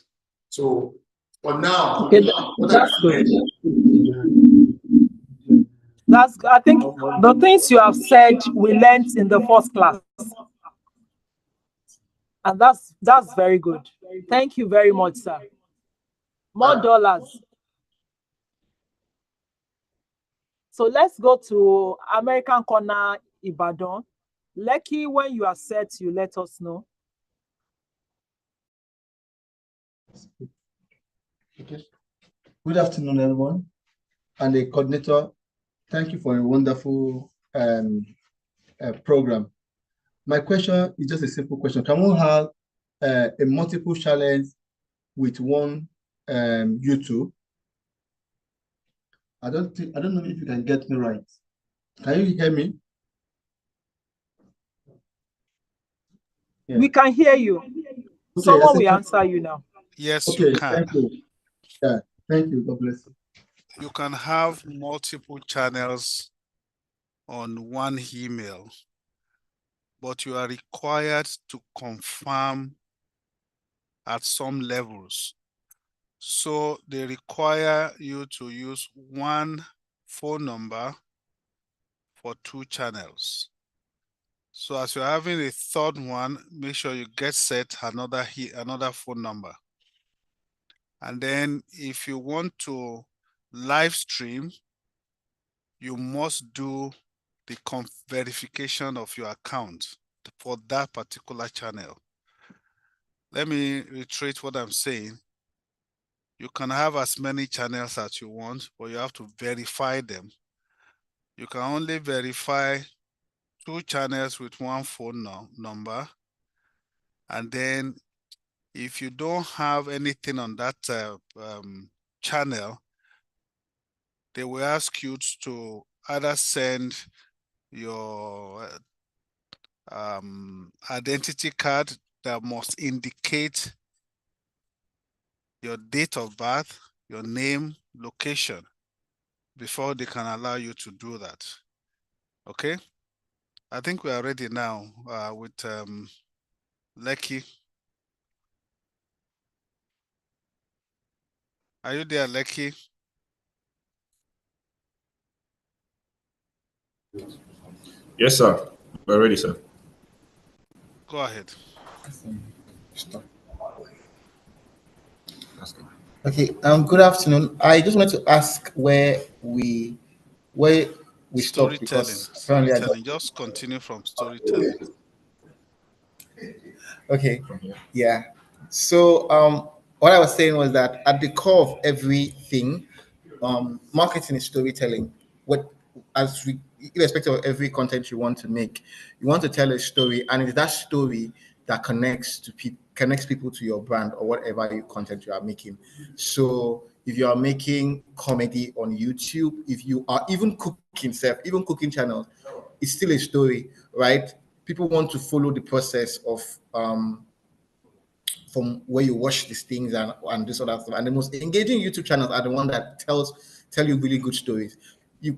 So for now, okay, that's good. That's, I think the things you have said we learned in the first class. And that's very good. Thank you very much, sir. More dollars. So let's go to American Corner Ibadan. Lucky, when you are set, you let us know. Okay. Good afternoon, everyone. And the coordinator, thank you for a wonderful program. My question is just a simple question. Can we have a multiple challenge with one YouTube? I don't know if you can get me right. Can you hear me? Yeah. We can hear you. Okay, someone will answer you now. Yes, okay, you can. Thank you. Yeah, thank you. God bless you. You can have multiple channels on one email, but you are required to confirm at some levels. So they require you to use one phone number for 2 channels. So as you're having a third one, make sure you get set another phone number. And then if you want to live stream, you must do the verification of your account for that particular channel. Let me reiterate what I'm saying. You can have as many channels as you want, but you have to verify them. You can only verify 2 channels with one phone number. And then if you don't have anything on that channel, they will ask you to either send your identity card that must indicate your date of birth, your name, location, before they can allow you to do that. Okay? I think we are ready now with Lucky. Are you there, Lucky? Yes, sir. We're ready, sir. Go ahead. Okay. Good afternoon. I just wanted to ask where we stopped, because storytelling. Just continue from storytelling. Okay. Yeah. So what I was saying was that at the core of everything, marketing is storytelling. Irrespective of every content you want to make, you want to tell a story, and it's that story that connects people to your brand or whatever content you are making. So if you are making comedy on YouTube, if you are even cooking channels, it's still a story, right? People want to follow the process of from where you watch these things and this sort of stuff. And the most engaging YouTube channels are the ones that tell you really good stories. You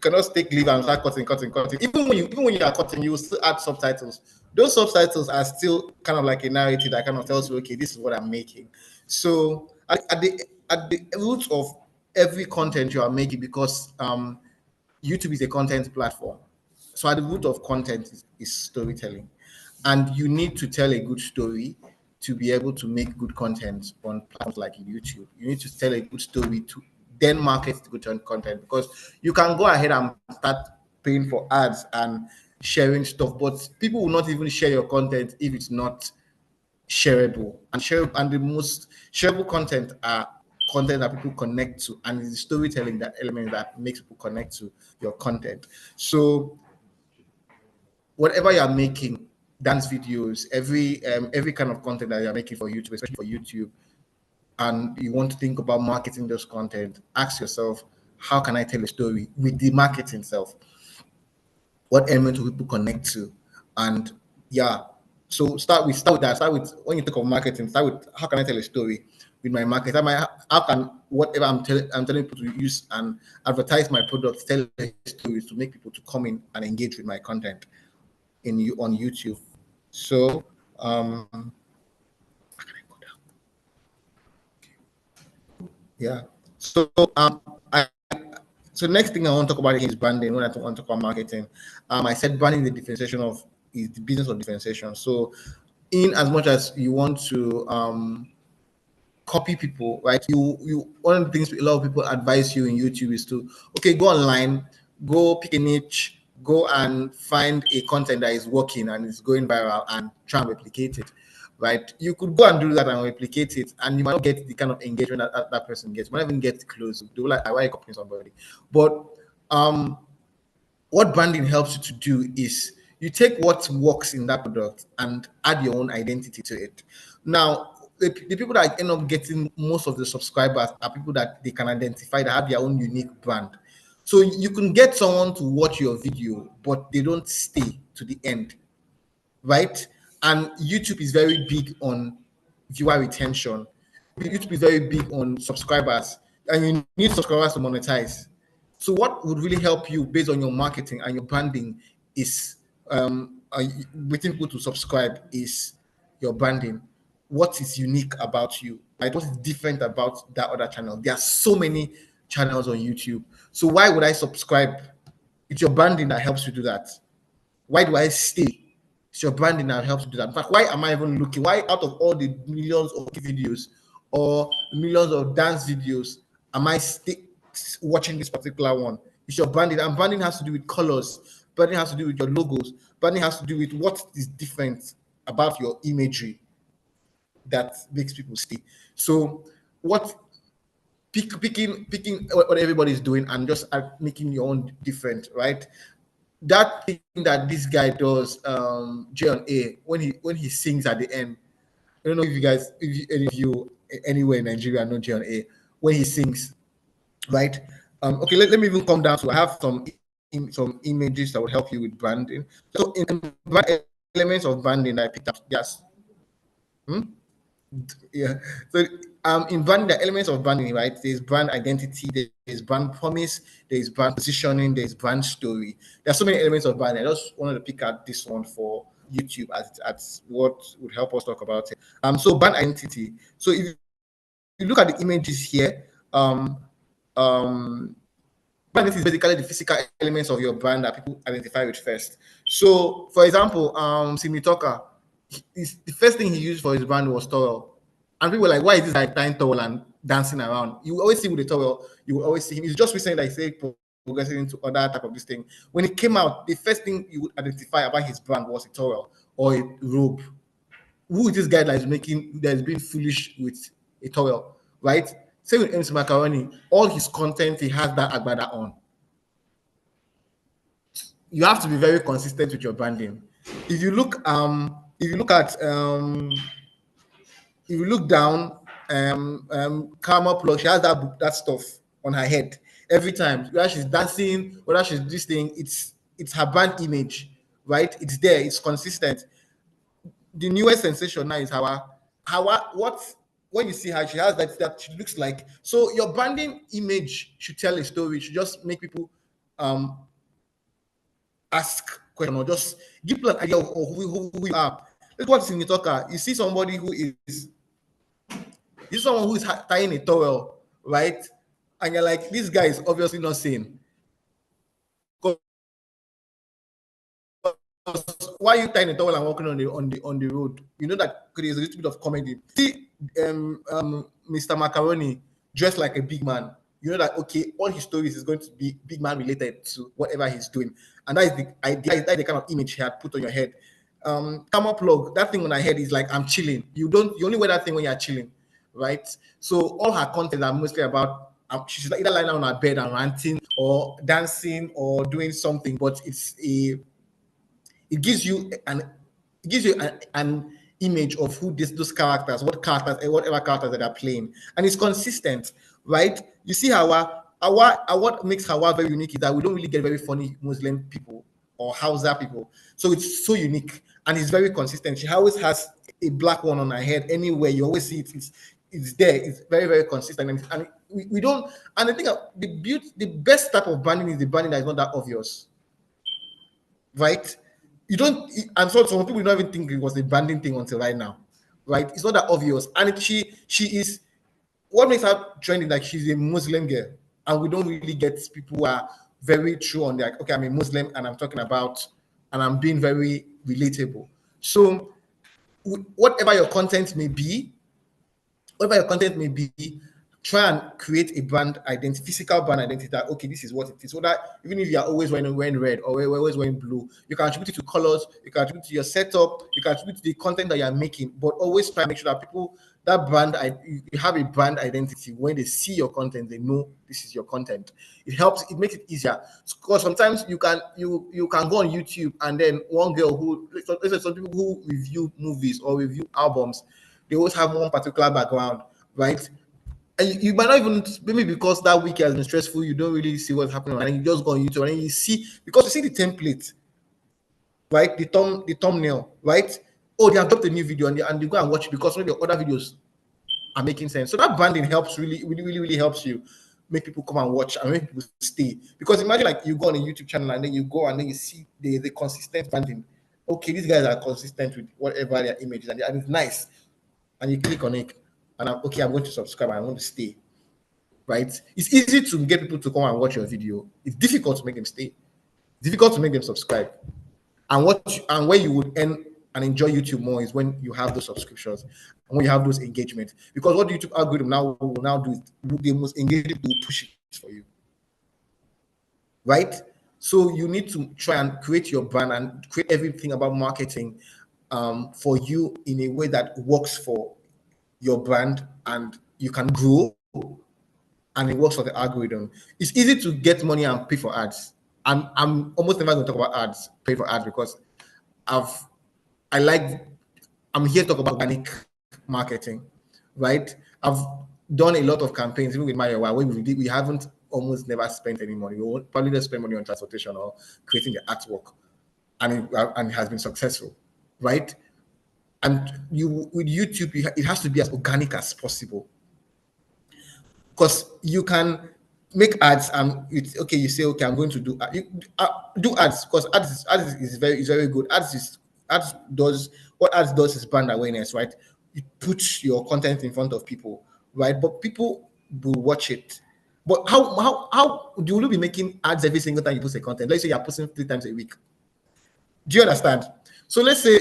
cannot take leave and start cutting. Even when you are cutting, you will still add subtitles. Those subtitles are still kind of like a narrative that kind of tells you, okay, this is what I'm making. So at the root of every content you are making, because YouTube is a content platform. So at the root of content is storytelling. And you need to tell a good story to be able to make good content on platforms like YouTube. You need to tell a good story to then market the good content, because you can go ahead and start paying for ads and sharing stuff, but people will not even share your content if it's not shareable. And the most shareable content are content that people connect to, and it's storytelling, that element that makes people connect to your content. So whatever you're making, dance videos, every kind of content that you're making for YouTube, especially for YouTube, and you want to think about marketing those content, ask yourself, how can I tell a story with the marketing itself? What element will people connect to? And yeah, So start with that. Start with, when you think of marketing, start with, how can I tell a story with my market? How can whatever I'm telling people to use and advertise my products, tell stories to make people to come in and engage with my content on YouTube. So yeah. So so next thing I want to talk about is branding. When I want to talk about marketing, I said branding is the business of differentiation. So in as much as you want to copy people, right? You one of the things a lot of people advise you in YouTube is to, okay, go online, go pick a niche, go and find a content that is working and is going viral and try and replicate it, right? You could go and do that and replicate it, and you might not get the kind of engagement that person gets. You might not even get close. They will like, why are you copying somebody? But what branding helps you to do is you take what works in that product and add your own identity to it. Now, the people that end up getting most of the subscribers are people that they can identify, that have their own unique brand. So you can get someone to watch your video, but they don't stay to the end, right? And YouTube is very big on viewer retention. YouTube is very big on subscribers, and you need subscribers to monetize. So what would really help you based on your marketing and your branding is waiting people to subscribe is your branding. What is unique about you? Right? What is different about that other channel? There are so many channels on YouTube. So why would I subscribe? It's your branding that helps you do that. Why do I stay? It's your branding that helps you do that. In fact, why am I even looking? Why out of all the millions of videos or millions of dance videos am I watching this particular one? It's your branding, and branding has to do with colors. Branding has to do with your logos. Branding has to do with what is different about your imagery that makes people stay. So what picking what everybody's doing and just making your own different, right? That thing that this guy does, J&A, when he sings at the end. I don't know if you guys, any of you anywhere in Nigeria know J&A, when he sings, right? Okay, let me even come down to, I have some images that will help you with branding. So in elements of branding that I picked up, yes. Yeah. So in branding, the elements of branding, right? There's brand identity, there's brand promise, there's brand positioning, there's brand story. There are so many elements of branding. I just wanted to pick out this one for YouTube as what would help us talk about it. So brand identity. So if you look at the images here, brand identity is basically the physical elements of your brand that people identify with first. So for example, Simi Tucker, the first thing he used for his brand was towel. And people were like, why is this guy tying towel and dancing around? You always see with the towel, you will always see him. It's just recently that he said progressing into other type of this thing. When it came out, the first thing you would identify about his brand was a towel or a robe. Who is this guy that is being foolish with a towel, right? Same with MC Macaroni. All his content, he has that agbada on. You have to be very consistent with your branding. If you look down, Karma Plug, she has that stuff on her head every time. Whether she's dancing, whether she's this thing, it's her brand image, right? It's there, it's consistent. The newest sensation now is when you see her, she has that she looks like. So your branding image should tell a story. It should just make people ask questions or just give people an idea of who you are. Look what's in the talker. You see somebody who is someone who is tying a towel, right? And you're like, this guy is obviously not sane. Why are you tying a towel and walking on the road? You know that there's a little bit of comedy. See, Mr. Macaroni dressed like a big man. You know that, okay, all his stories is going to be big man related to whatever he's doing, and that is the idea. That is the kind of image he had put on your head. Camera plug, that thing on her head is like, I'm chilling. You only wear that thing when you're chilling, right? So all her content are mostly about she's either lying on her bed and ranting or dancing or doing something, but it gives you an image of who those characters, whatever characters that are playing, and it's consistent, right? You see what makes Hawa very unique is that we don't really get very funny Muslim people or Hausa people, so it's so unique. and it's very consistent. She always has a black one on her head anywhere. You always see it. It's there. It's very, very consistent. And we don't. And I think the best type of branding is the branding that is not that obvious, right? You don't. And so some people don't even think it was a branding thing until right now, right? It's not that obvious. And she is. What makes her trending? Like, she's a Muslim girl, and we don't really get people who are very true on that. Okay, I'm a Muslim, and I'm talking about, and I'm being very relatable. So, whatever your content may be, try and create a brand identity, physical brand identity. That, okay, this is what it is. So that even if you are always wearing red or always wearing blue, you can attribute it to colors, you can attribute it to your setup, you can attribute it to the content that you are making. But always try to make sure that people, that brand, you have a brand identity. When they see your content, they know this is your content. It helps. It makes it easier, because sometimes you can go on YouTube, and then one girl who, some people who review movies or review albums, they always have one particular background, right? And you might not even, maybe because that week has been stressful, you don't really see what's happening, and then you just go on YouTube and then you see, because you see the template, right? The thumbnail, right? Oh, they have dropped a new video, and you go and watch it because some of the other videos are making sense. So that branding helps, really helps you make people come and watch and make people stay. Because imagine, like, you go on a YouTube channel and then you go and then you see the consistent branding. Okay, these guys are consistent with whatever their image is, and it's nice. And you click on it, and I'm going to subscribe, and I want to stay, right? It's easy to get people to come and watch your video. It's difficult to make them stay. It's difficult to make them subscribe. And where you would earn and enjoy YouTube more is when you have those subscriptions and when you have those engagements. Because what the YouTube algorithm will now do is the most engaging will push it for you, right? So you need to try and create your brand and create everything about marketing for you in a way that works for your brand, and you can grow, and it works for the algorithm. It's easy to get money and pay for ads. I'm almost never going to talk about ads, pay for ads, because I'm here to talk about organic marketing, right? I've done a lot of campaigns, even with Mayowa, where we haven't almost never spent any money. We won't probably just spend money on transportation or creating the artwork, and it has been successful, right? And with YouTube, it has to be as organic as possible, because you can make ads and it's okay. You say, okay, I'm going to do ads, because ads is very good. Ads does is brand awareness, right? You put your content in front of people, right? But people will watch it. But how do you be making ads every single time you post a content? Let's say you're posting 3 times a week. Do you understand? So let's say,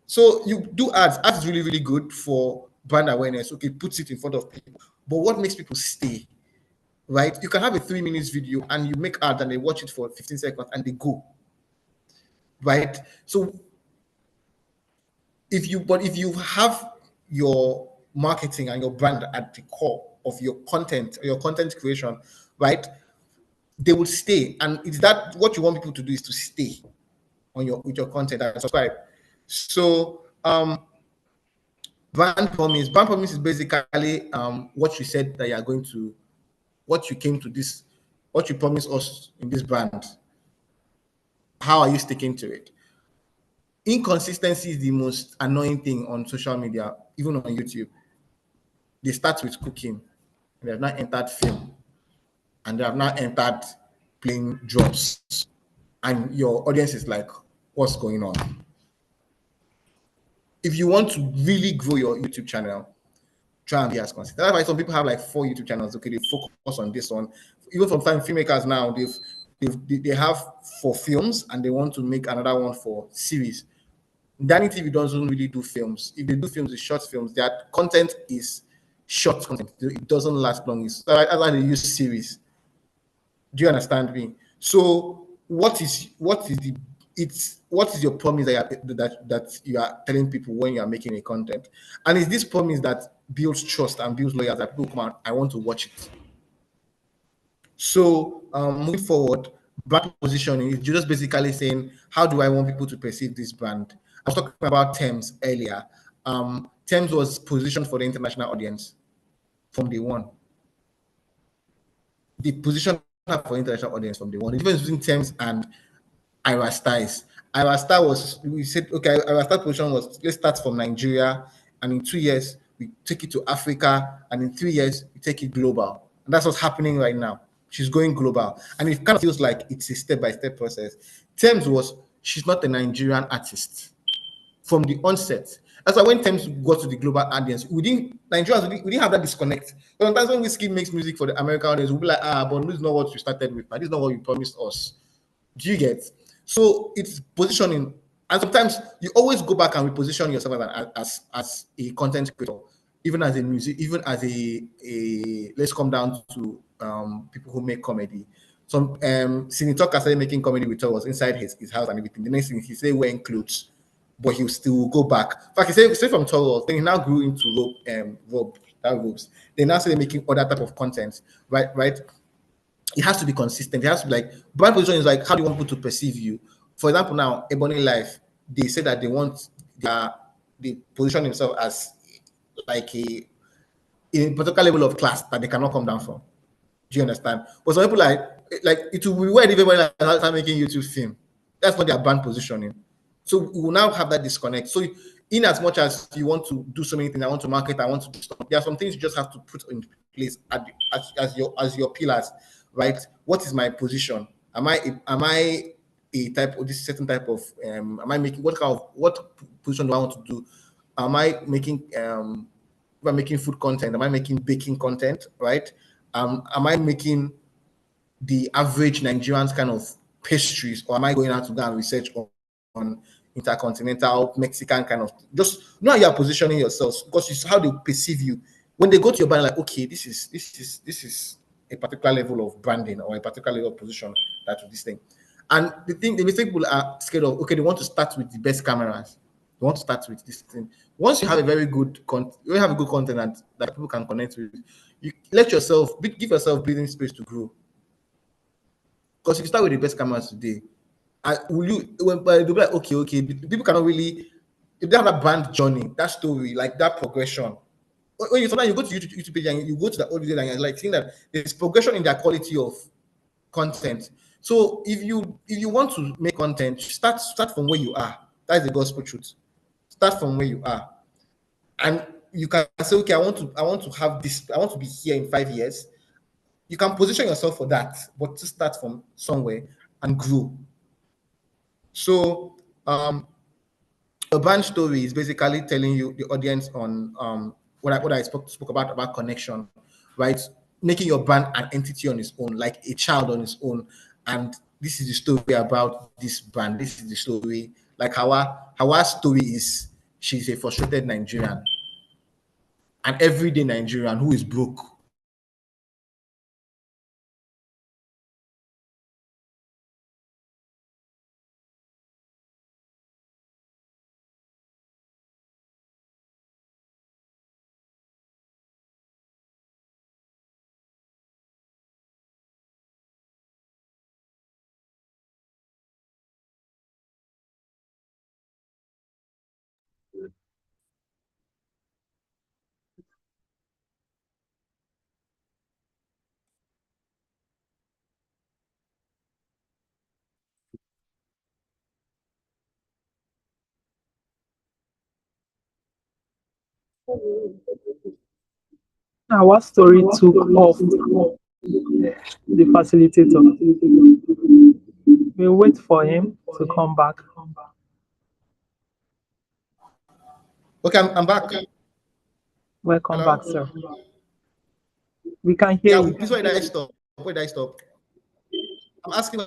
so you do ads. Ads is really good for brand awareness. Okay, puts it in front of people. But what makes people stay, right? You can have a 3 minutes video and you make ads and they watch it for 15 seconds and they go, right? So if you have your marketing and your brand at the core of your content, your content creation, right, they will stay. And it's that what you want people to do is to stay with your content and subscribe. So brand promise is basically what you said that you are going to, what you came to this, what you promised us in this brand. How are you sticking to it? Inconsistency is the most annoying thing on social media, even on YouTube. They start with cooking, they have not entered film, and they have not entered playing drums, and your audience is like, what's going on? If you want to really grow your YouTube channel, try and be as consistent. That's why some people have like 4 YouTube channels. Okay, they focus on this one. Even sometimes filmmakers now, they have 4 films and they want to make another one for series. Danny TV doesn't really do films. If they do films, it's short films. Their content is short content. It doesn't last long. That's why they use series. Do you understand me? So what is your promise that you are telling people when you are making a content? And is this promise that builds trust and builds loyalty, that people come out, I want to watch it? So moving forward, brand positioning is just basically saying, how do I want people to perceive this brand? I was talking about Thames earlier. Thames was positioned for the international audience from day one. The position for international audience from day one. The difference between Thames and Ira Styles. Our start was, we said, okay, our start position was, let's start from Nigeria, and in 2 years we take it to Africa, and in 3 years we take it global. And that's what's happening right now. She's going global, and it kind of feels like it's a step-by-step process. Thames was, she's not a Nigerian artist from the onset. That's why when Thames got to the global audience, Nigerians, we didn't have that disconnect. Sometimes when Whiskey makes music for the American audience, we'll be like, but this is not what you started with, but this is not what you promised us. Do you get? So it's positioning, and sometimes you always go back and reposition yourself as a content creator, even as a music, even as a let's come down to people who make comedy. Some Sini Talker started making comedy with us inside his house and everything. The next thing he say wearing clothes, but he will still go back. In fact, he said from Toro, then he now grew into robes. They now started making other type of content, right? It has to be consistent. It has to be like, brand position is like, how do you want people to perceive you? For example, now Ebony Life, they say that they position themselves as like a particular level of class that they cannot come down from. Do you understand? But some people like it will be weird if everybody like start making YouTube film. That's not their brand positioning. So we will now have that disconnect. So in as much as you want to do so many things, I want to market, I want to do stuff, there are some things you just have to put in place as your pillars, right? What is my position? Am I a type of this certain type of am I making what position do I want to do? Am I making if I'm making food content, am I making baking content, right? Am I making the average Nigerians kind of pastries, or am I going out to go and research on intercontinental Mexican kind of, just know how you're positioning yourselves, because it's how they perceive you when they go to your brand, like, okay, this is a particular level of branding or a particular level of position that this thing. And the mistake people are scared of, okay, they want to start with the best cameras, they want to start with this thing. Once you have a very good content that people can connect with, you let yourself give yourself breathing space to grow. Because if you start with the best cameras today, will you they'll be like, okay, people cannot really, if they have a brand journey, that story, like that progression. When you sometimes you go to YouTube page and you go to the old video and you're like seeing that there's progression in their quality of content. So if you want to make content, start from where you are. That's the gospel truth. Start from where you are, and you can say, okay, I want to have this. I want to be here in 5 years. You can position yourself for that, but to start from somewhere and grow. So a brand story is basically telling you the audience on what I spoke about connection, right? Making your brand an entity on its own, like a child on its own. And this is the story about this brand. This is the story, like our story is, she's a frustrated Nigerian, an everyday Nigerian who is broke. Our story took off the facilitator. We'll wait for him to come back. Okay, I'm back. Welcome back, sir. We can hear you. This way did I stop? Where did I stop? I'm asking.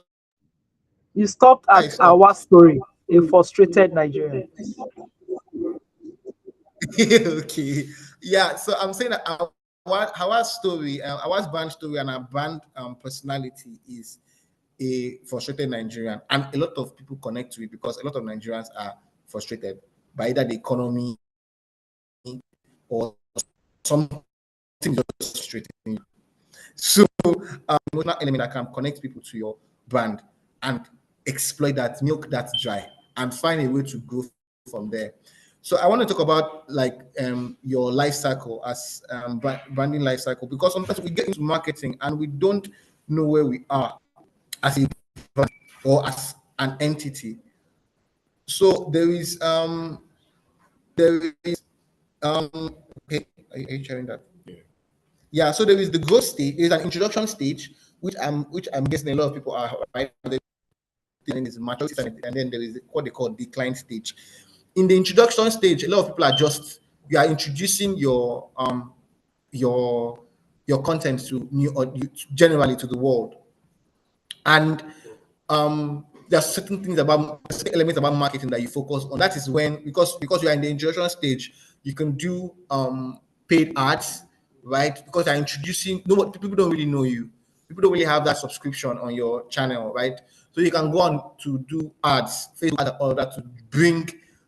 You stopped at our story, a frustrated Nigerian. Okay. Yeah, so I'm saying that our story, our brand story and our brand personality is a frustrated Nigerian, and a lot of people connect to it because a lot of Nigerians are frustrated by either the economy or something just frustrating you. So emotional element that can connect people to your brand and exploit that, milk that dry, and find a way to grow from there. So I want to talk about like your life cycle as branding life cycle, because sometimes we get into marketing and we don't know where we are as a brand or as an entity. So there is okay, are you sharing that? Yeah, so there is the growth stage, there's an introduction stage, which I'm guessing a lot of people are right. Then is maturity, and then there is what they call decline stage. In the introduction stage, a lot of people are just, you are introducing your content to generally to the world. And there are certain things about certain elements about marketing that you focus on. That is when, because you are in the introduction stage, you can do paid ads, right? Because you're introducing, people don't really know you. People don't really have that subscription on your channel, right? So you can go on to do ads, Facebook ads, all that,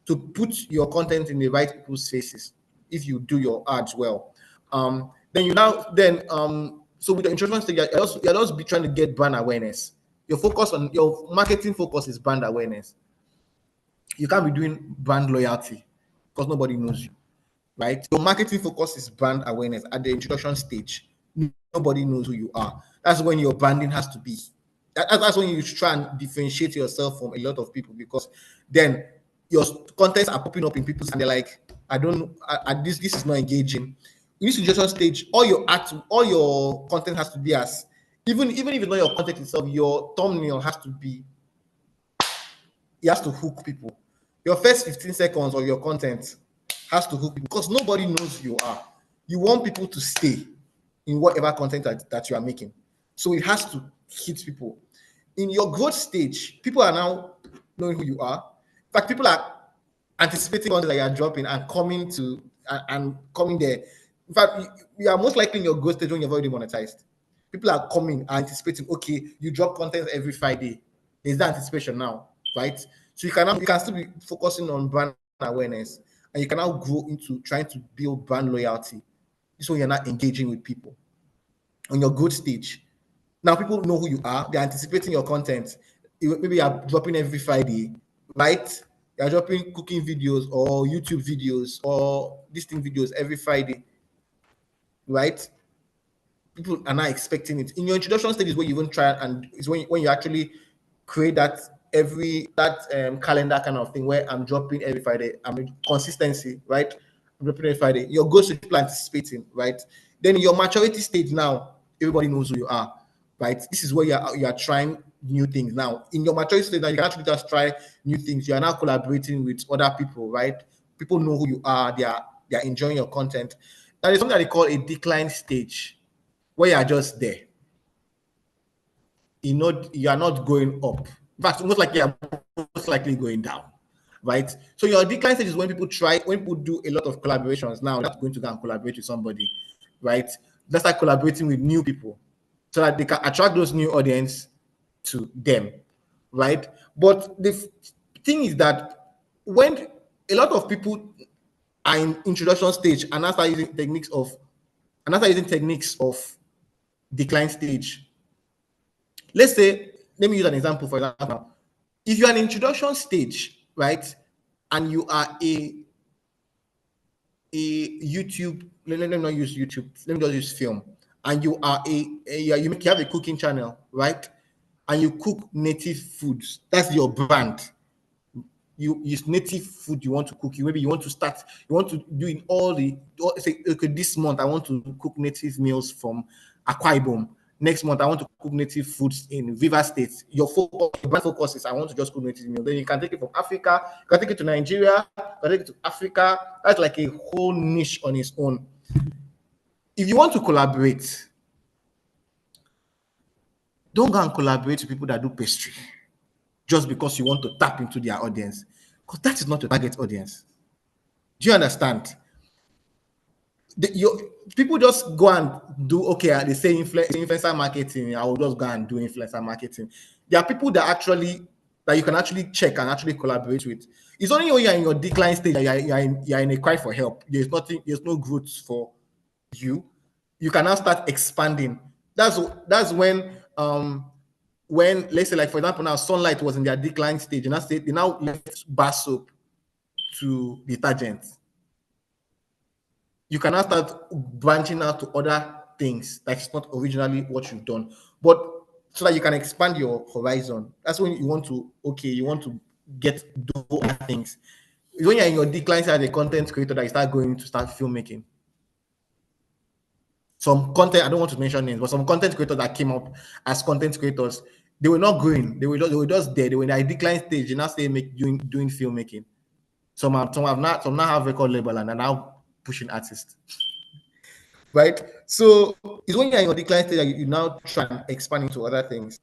to put your content in the right people's faces. If you do your ads well, then so with the introduction stage, you're also be trying to get brand awareness. Your marketing focus is brand awareness. You can't be doing brand loyalty because nobody knows you, right? Your marketing focus is brand awareness at the introduction stage. Nobody knows who you are. That's when your branding has to be. That's when you try and differentiate yourself from a lot of people, because then your contents are popping up in people's and they're like, this is not engaging. In this introduction stage, all your content has to be as, even if it's not your content itself, your thumbnail has to be, it has to hook people. Your first 15 seconds of your content has to hook people because nobody knows who you are. You want people to stay in whatever content that you are making. So it has to hit people. In your growth stage, people are now knowing who you are. In fact, people are anticipating content that you are dropping and coming there. In fact, you are most likely in your growth stage when you've already monetized. People are coming, anticipating, okay, you drop content every Friday. There's that anticipation now, right? So you can still be focusing on brand awareness, and you can now grow into trying to build brand loyalty. This way you're not engaging with people on your growth stage. Now people know who you are. They're anticipating your content. Maybe you're dropping every Friday, right? You're dropping cooking videos or YouTube videos or listing videos every Friday, right? People are not expecting it. In your introduction stage is where you even try, and it's when you actually create that calendar kind of thing where I'm dropping every Friday. I'm in consistency, right? I'm dropping every Friday. Your goals to people anticipating, right? Then in your maturity stage now, everybody knows who you are, right? This is where you are trying new things now. In your maturity stage now, you can actually just try new things. You are now collaborating with other people, right? People know who you are. They are enjoying your content. Now there's something that they call a decline stage, where you are just there. You are not going up. In fact, most likely going down, right? So your decline stage is when people do a lot of collaborations. Now that's going to go and collaborate with somebody, right? Let's start collaborating with new people so that they can attract those new audience to them, right? But the thing is that when a lot of people are in introduction stage and now start using techniques of decline stage. Let me use an example. For example, if you're an introduction stage, right, and you are a YouTube, let me not use YouTube, let me just use film, and you are you have a cooking channel, right, and you cook native foods, that's your brand. You use native food you want to cook. You want to do in say, okay, this month I want to cook native meals from Akwa Ibom. Next month I want to cook native foods in Viva State. Your brand focus is I want to just cook native meals. Then you can take it from Africa, you can take it to Nigeria, you can take it to Africa. That's like a whole niche on its own. If you want to collaborate, don't go and collaborate with people that do pastry just because you want to tap into their audience, because that is not your target audience. Do you understand? People just go and do, okay, they say influencer marketing, I will just go and do influencer marketing. There are people that you can actually check and actually collaborate with. It's only when you're in your decline stage, you're in a cry for help. There's no growth for you. You can now start expanding. That's when let's say, like, for example, now Sunlight was in their decline stage, and they now left bar soap to detergent. You can now start branching out to other things that's not originally what you've done, but so that you can expand your horizon. That's when you want to do other things. It's when you're in your decline as a content creator that you start filmmaking. Some content, I don't want to mention names, but some content creators that came up as content creators, they were not growing. They were just there. They were in a decline stage. They now stay doing filmmaking. Some now have record label and are now pushing artists. Right? So it's when you're in your decline stage that you now try and expand into other things.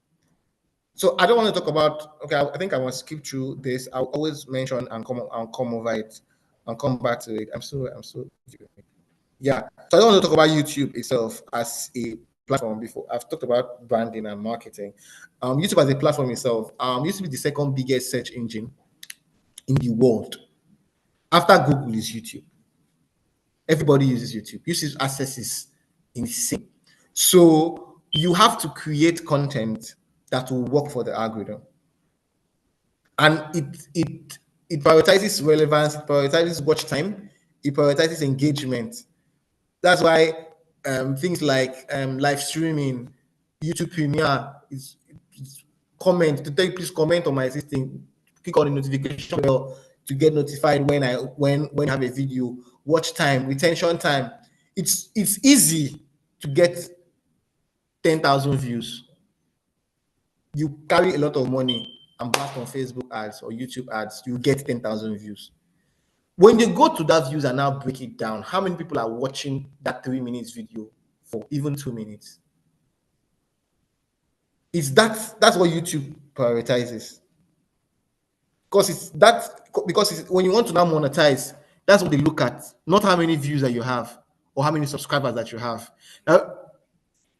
So I don't want to talk about, okay, I think I want to skip through this. I'll always mention and come over it and come back to it. I'm so yeah. So I don't want to talk about YouTube itself as a platform before. I've talked about branding and marketing. YouTube as a platform itself used to be the second biggest search engine in the world. After Google is YouTube. Everybody uses YouTube. Usage access is insane. So you have to create content that will work for the algorithm. And it prioritizes relevance, it prioritizes watch time, it prioritizes engagement. That's why things like live streaming, YouTube Premiere is comment to tell you, please comment on my existing, click on the notification bell to get notified when I have a video, watch time, retention time. It's easy to get 10,000 views. You carry a lot of money and blast on Facebook ads or YouTube ads, you get 10,000 views. When you go to that views and now break it down, how many people are watching that 3 minutes video for even 2 minutes? That's what YouTube prioritizes. Because when you want to now monetize, that's what they look at, not how many views that you have or how many subscribers that you have. Now,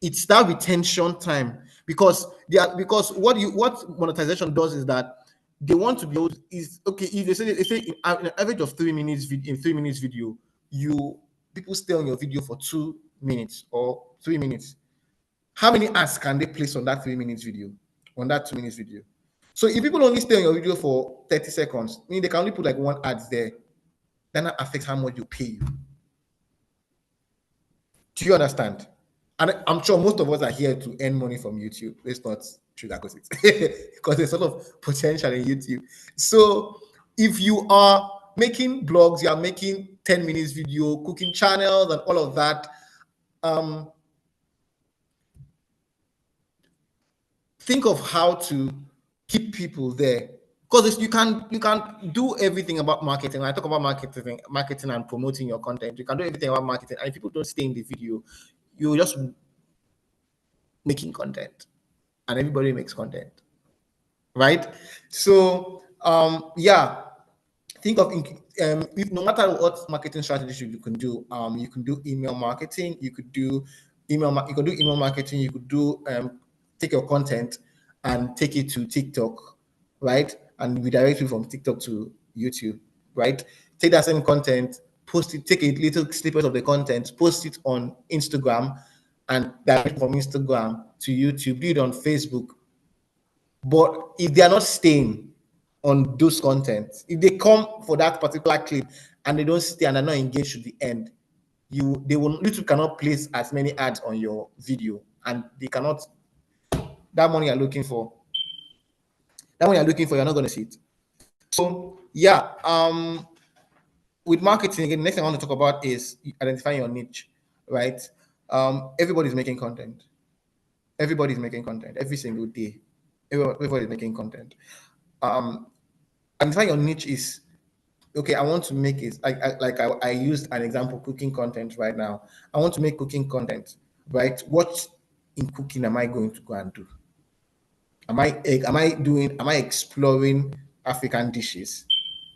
it's that retention time, because what monetization does is that they want to be able if they say in an average of 3 minutes in 3 minutes video, people stay on your video for 2 minutes or 3 minutes. How many ads can they place on that 3 minutes video, on that 2 minutes video? So if people only stay on your video for 30 seconds, meaning they can only put like 1 ad there, then that affects how much you pay you. Do you understand? And I'm sure most of us are here to earn money from YouTube. Let's not sugarcoat it, because there's a lot of potential in YouTube. So if you are making blogs, you are making 10 minutes video, cooking channels and all of that, think of how to keep people there, because you can do everything about marketing. When I talk about marketing and promoting your content, you can do everything about marketing, and if people don't stay in the video, you're just making content, and everybody makes content, right? So yeah, think of if no matter what marketing strategy you can do email marketing, you could do email marketing, you could do take your content and take it to TikTok, right? And redirect you from TikTok to YouTube, right? Take that same content, post it, take a little snippet of the content, post it on Instagram, and direct from Instagram to YouTube, do it on Facebook. But if they are not staying on those contents, if they come for that particular clip and they don't stay and are not engaged to the end, YouTube cannot place as many ads on your video, and they cannot. That money you're looking for, you're not going to see it. So yeah, with marketing again, the next thing I want to talk about is identifying your niche, right? Everybody's making content. Everybody's making content every single day. Everybody's making content. Identifying your niche is, okay, I want to make it I used an example, cooking content right now. I want to make cooking content, right? What in cooking am I going to go and do? Am I exploring African dishes,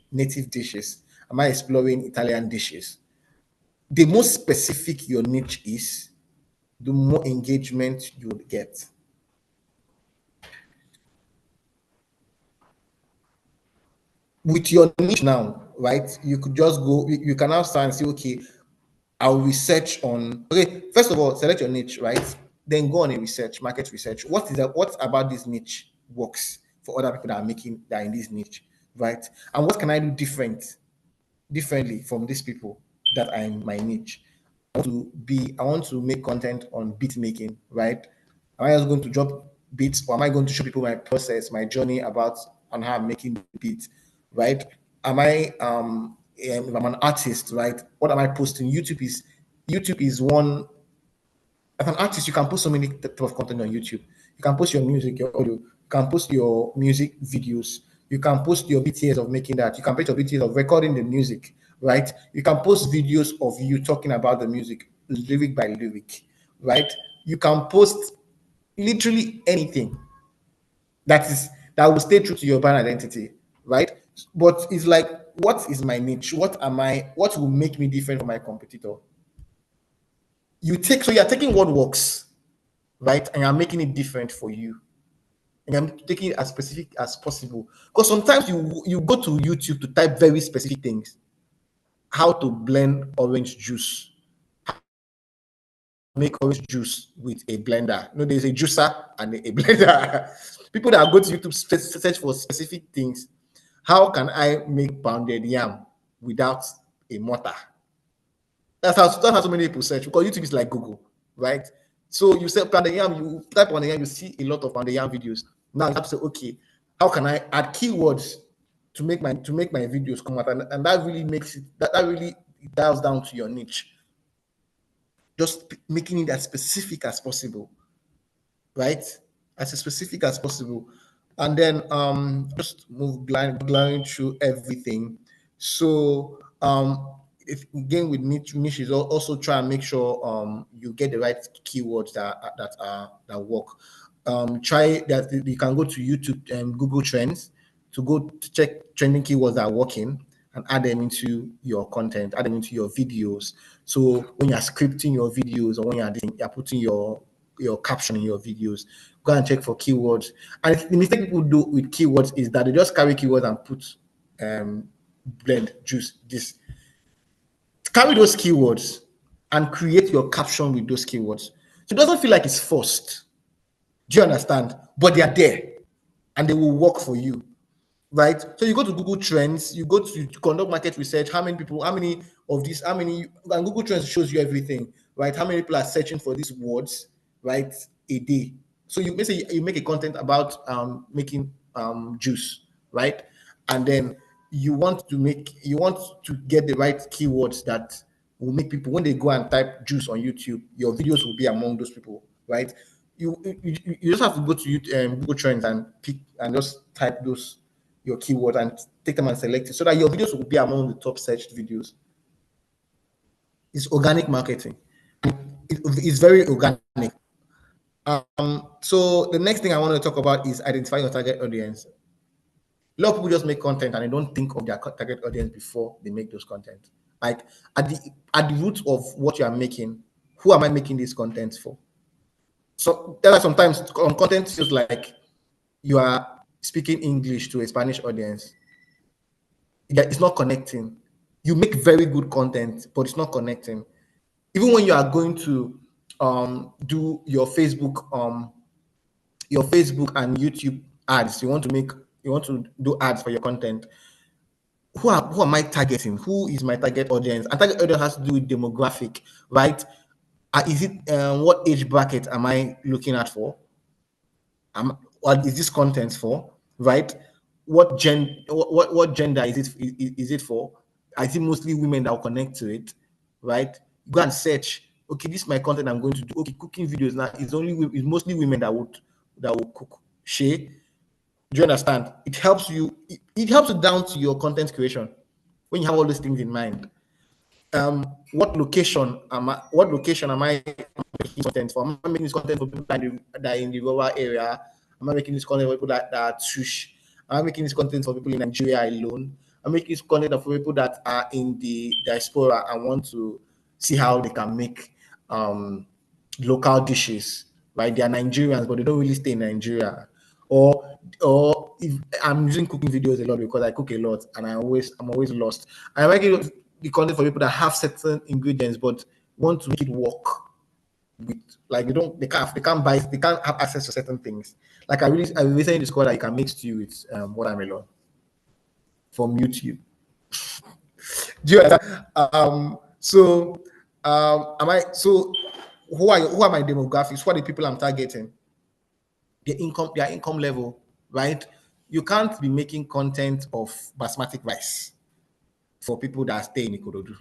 native dishes? Am I exploring Italian dishes? The more specific your niche is, the more engagement you will get. With your niche now, right? You could just go, you can now start and say, okay, I'll research on, okay, first of all, select your niche, right? Then go on a market research. What about this niche works for other people that are in this niche, right? And what can I do differently from these people that are in my niche? I want to make content on beat making, right? Am I just going to drop beats, or am I going to show people my process, my journey about on how I'm making the beat, right? Am I if I'm an artist, right? What am I posting? YouTube is one. As an artist, you can post so many type of content on YouTube. You can post your music, your audio. You can post your music videos. You can post your BTS of making that. You can post your BTS of recording the music, right? You can post videos of you talking about the music, lyric by lyric, right? You can post literally anything that will stay true to your brand identity, right? But it's like, what is my niche? What will make me different from my competitor? You're taking what works, right? And you're making it different for you. And I'm taking it as specific as possible. Because sometimes you go to YouTube to type very specific things. How to blend orange juice. Make orange juice with a blender. No, there's a juicer and a blender. People that go to YouTube search for specific things. How can I make pounded yam without a mortar? That's how so many people search, because YouTube is like Google, right? So you say pounded yam, you type pounded yam, you see a lot of pounded yam videos. Now you have to say, okay, how can I add keywords to make my videos come out? And that really makes it that really dials down to your niche. Just making it as specific as possible, right? As specific as possible. And then just move gliding through everything. So if again with niches, also try and make sure you get the right keywords that work. Try that you can go to YouTube and Google Trends to go to check trending keywords that are working and add them into your content, add them into your videos. So when you're scripting your videos or when you're putting your caption in your videos, go and check for keywords. And the mistake people do with keywords is that they just carry keywords and put blend, juice, this. Carry those keywords and create your caption with those keywords. So it doesn't feel like it's forced. Do you understand? But they are there and they will work for you. Right? So you go to Google Trends, you go to conduct market research, and Google Trends shows you everything, right? How many people are searching for these words, right, a day. So you may say you make a content about making juice, right? And then you want to get the right keywords that will make people, when they go and type juice on YouTube, your videos will be among those people, right? You just have to go to Google Trends and pick and just type your keyword and take them and select it so that your videos will be among the top searched videos. It's organic marketing. It's very organic. So the next thing I want to talk about is identify your target audience. A lot of people just make content and they don't think of their target audience before they make those content. Like at the root of what you are making, who am I making this content for? So there are sometimes content feels like you are speaking English to a Spanish audience. It's not connecting. You make very good content, but it's not connecting. Even when you are going to do your Facebook and YouTube ads, you want to do ads for your content. Who am I targeting? Who is my target audience? And target audience has to do with demographic, right? Is it what age bracket am I looking at for? What is this content for? Right? What gender is it for? I see mostly women that will connect to it, right? Go and search. Okay, this is my content I'm going to do. Okay, cooking videos now is mostly women that will cook. Share. Do you understand? It helps you. It helps you down to your content creation when you have all these things in mind. What location am I making content for? Am I making this content for people that are in the rural area? Am I making this content for people that are tush? Am I making this content for people in Nigeria alone? I'm making this content for people that are in the diaspora and want to see how they can make local dishes, right? They are Nigerians, but they don't really stay in Nigeria. Or if I'm using cooking videos a lot because I cook a lot and I'm always lost. I'm making the content for people that have certain ingredients but want to make it work. Like they can't have access to certain things. Like I recently discovered that you can make stew with watermelon from YouTube. Do you understand? So who are my demographics? Who are the people I'm targeting? Their income level, right? you can't be making content of basmati rice for people that stay in Ikorodu.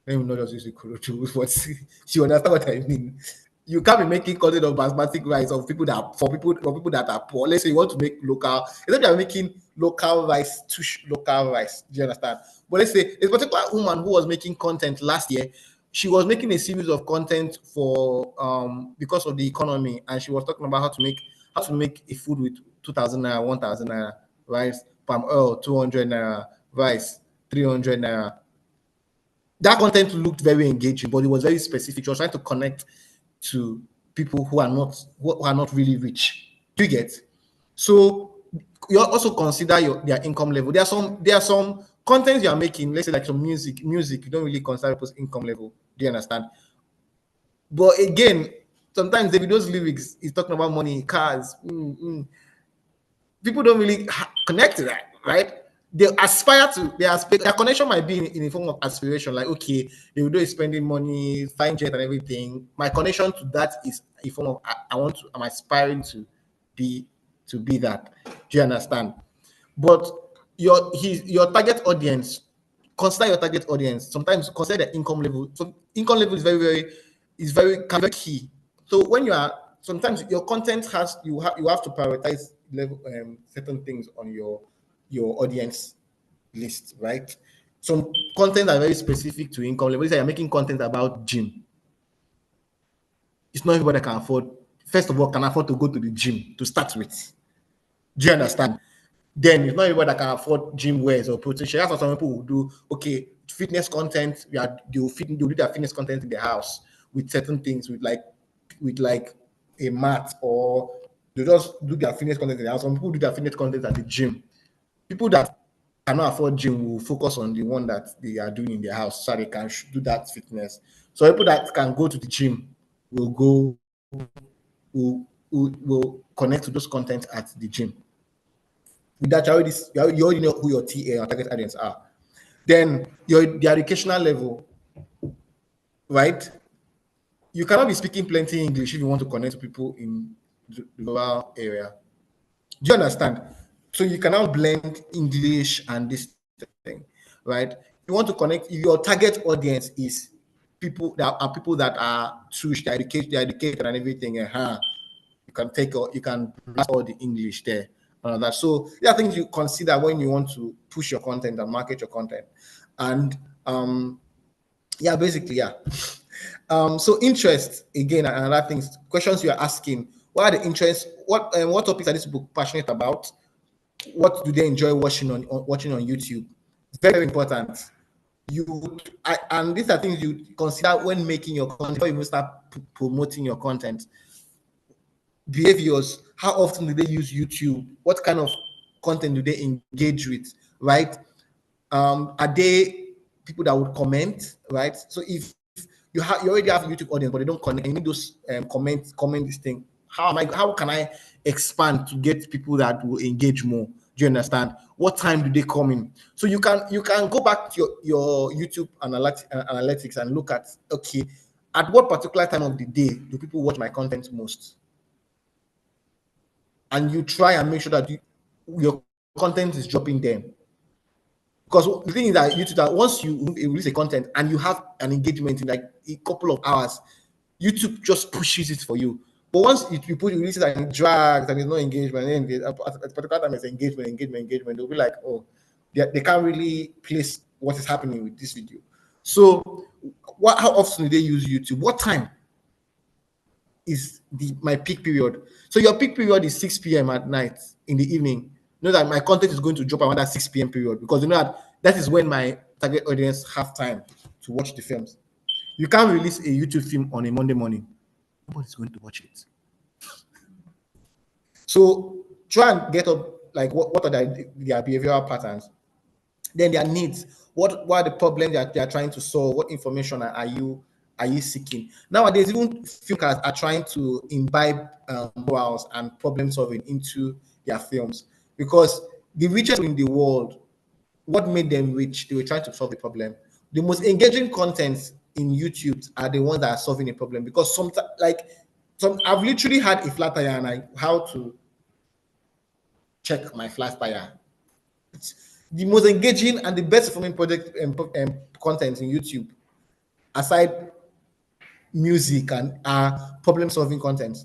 Let me not just use Ikorodu, but you understand what I mean. You can't be making content of basmati rice of people that for people that are poor. Let's say you want to make local, instead you're making local rice to local rice. Do you understand? But let's say a particular woman who was making content last year, she was making a series of content for because of the economy, and she was talking about how to make a food with 2,000 naira, 1,000 naira rice, palm oil 200 naira, rice 300 naira. That content looked very engaging, but it was very specific. She was trying to connect to people who are not really rich. Do you get? So you also consider their income level. There are some content you are making, let's say like some music, you don't really consider people's income level. Do you understand? But again, sometimes Davido's lyrics is talking about money, cars. People don't really connect to that, right? They aspire to, their connection might be in a form of aspiration, like, okay, Davido is spending money, fine jet and everything. My connection to that is a form of, I'm aspiring to be that. Do you understand? But your target audience, consider your target audience. Sometimes consider the income level. So income level is very key. So when you are, sometimes your content you have to prioritize level certain things on your audience list, right? Some content are very specific to income level. Let's say you're making content about gym. It's not everybody can afford. First of all, can afford to go to the gym to start with. Do you understand? Then it's not everybody that can afford gym wears or protein shakes. That's what some people will do. Okay, fitness content. They'll do their fitness content in the house with certain things, with like a mat, or they just do their fitness content in the house. Some people do their fitness content at the gym. People that cannot afford gym will focus on the one that they are doing in their house, so they can do that fitness. So people that can go to the gym will connect to those content at the gym. With that, you already know who your TA or target audience are. Then the educational level, right? You cannot be speaking plenty English if you want to connect to people in the rural area. Do you understand? So you cannot blend English and this thing, right? You want to connect. If your target audience is people that are true, they're educated and everything. You can blast all the English there. That. So there are things you consider when you want to push your content and market your content. And basically. So interest, again, and other things, questions you are asking. What are the interests? What topics are these people passionate about? What do they enjoy watching on YouTube? It's very, very important. And these are things you consider when making your content, before you start promoting your content. Behaviors, how often do they use YouTube? What kind of content do they engage with, right? Are they people that would comment, right? So if you already have a YouTube audience, but they don't connect, you need those comment this thing. How can I expand to get people that will engage more? Do you understand? What time do they come in? So you can go back to your YouTube analytics and look at, okay, at what particular time of the day do people watch my content most? And you try and make sure that your content is dropping them. Because the thing is that YouTube, that once you release a content and you have an engagement in like a couple of hours, YouTube just pushes it for you. But once you release it and it drags and there's no engagement, and then at a particular time it's engagement, they'll be like, oh, they can't really place what is happening with this video. So how often do they use YouTube? What time is my peak period? So your peak period is 6 p.m. at night in the evening. Know that my content is going to drop around that 6 p.m. period, because you know that is when my target audience have time to watch the films. You can't release a YouTube film on a Monday morning. Nobody's going to watch it. So try and get up, like what are their behavioral patterns, then their needs. What are the problems that they are trying to solve? What information are you seeking? Nowadays, even filmmakers are trying to imbibe morals and problem solving into their films, because the richest in the world, what made them rich? They were trying to solve the problem. The most engaging content in YouTube are the ones that are solving a problem, because I've literally had a flat tire and how to check my flat tire. It's the most engaging and the best performing project content in YouTube, aside music and problem solving content,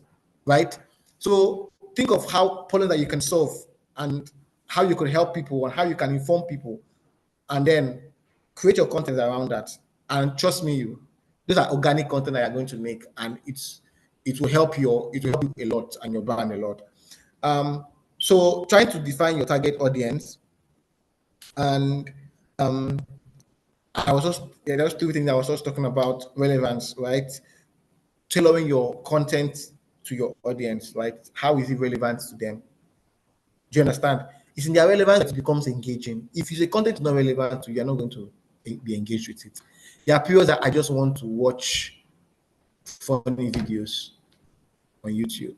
right? So think of how problems that you can solve and how you can help people and how you can inform people, and then create your content around that. And trust me, those are organic content that you're going to make, and it will help you a lot and your brand a lot. So trying to define your target audience, and I was just there was two things I was just talking about: relevance, right? Tailoring your content to your audience, right? How is it relevant to them? Do you understand? It's in their relevance that it becomes engaging. If you say content is not relevant to you, you're not going to be engaged with it. There are periods that I just want to watch funny videos on YouTube.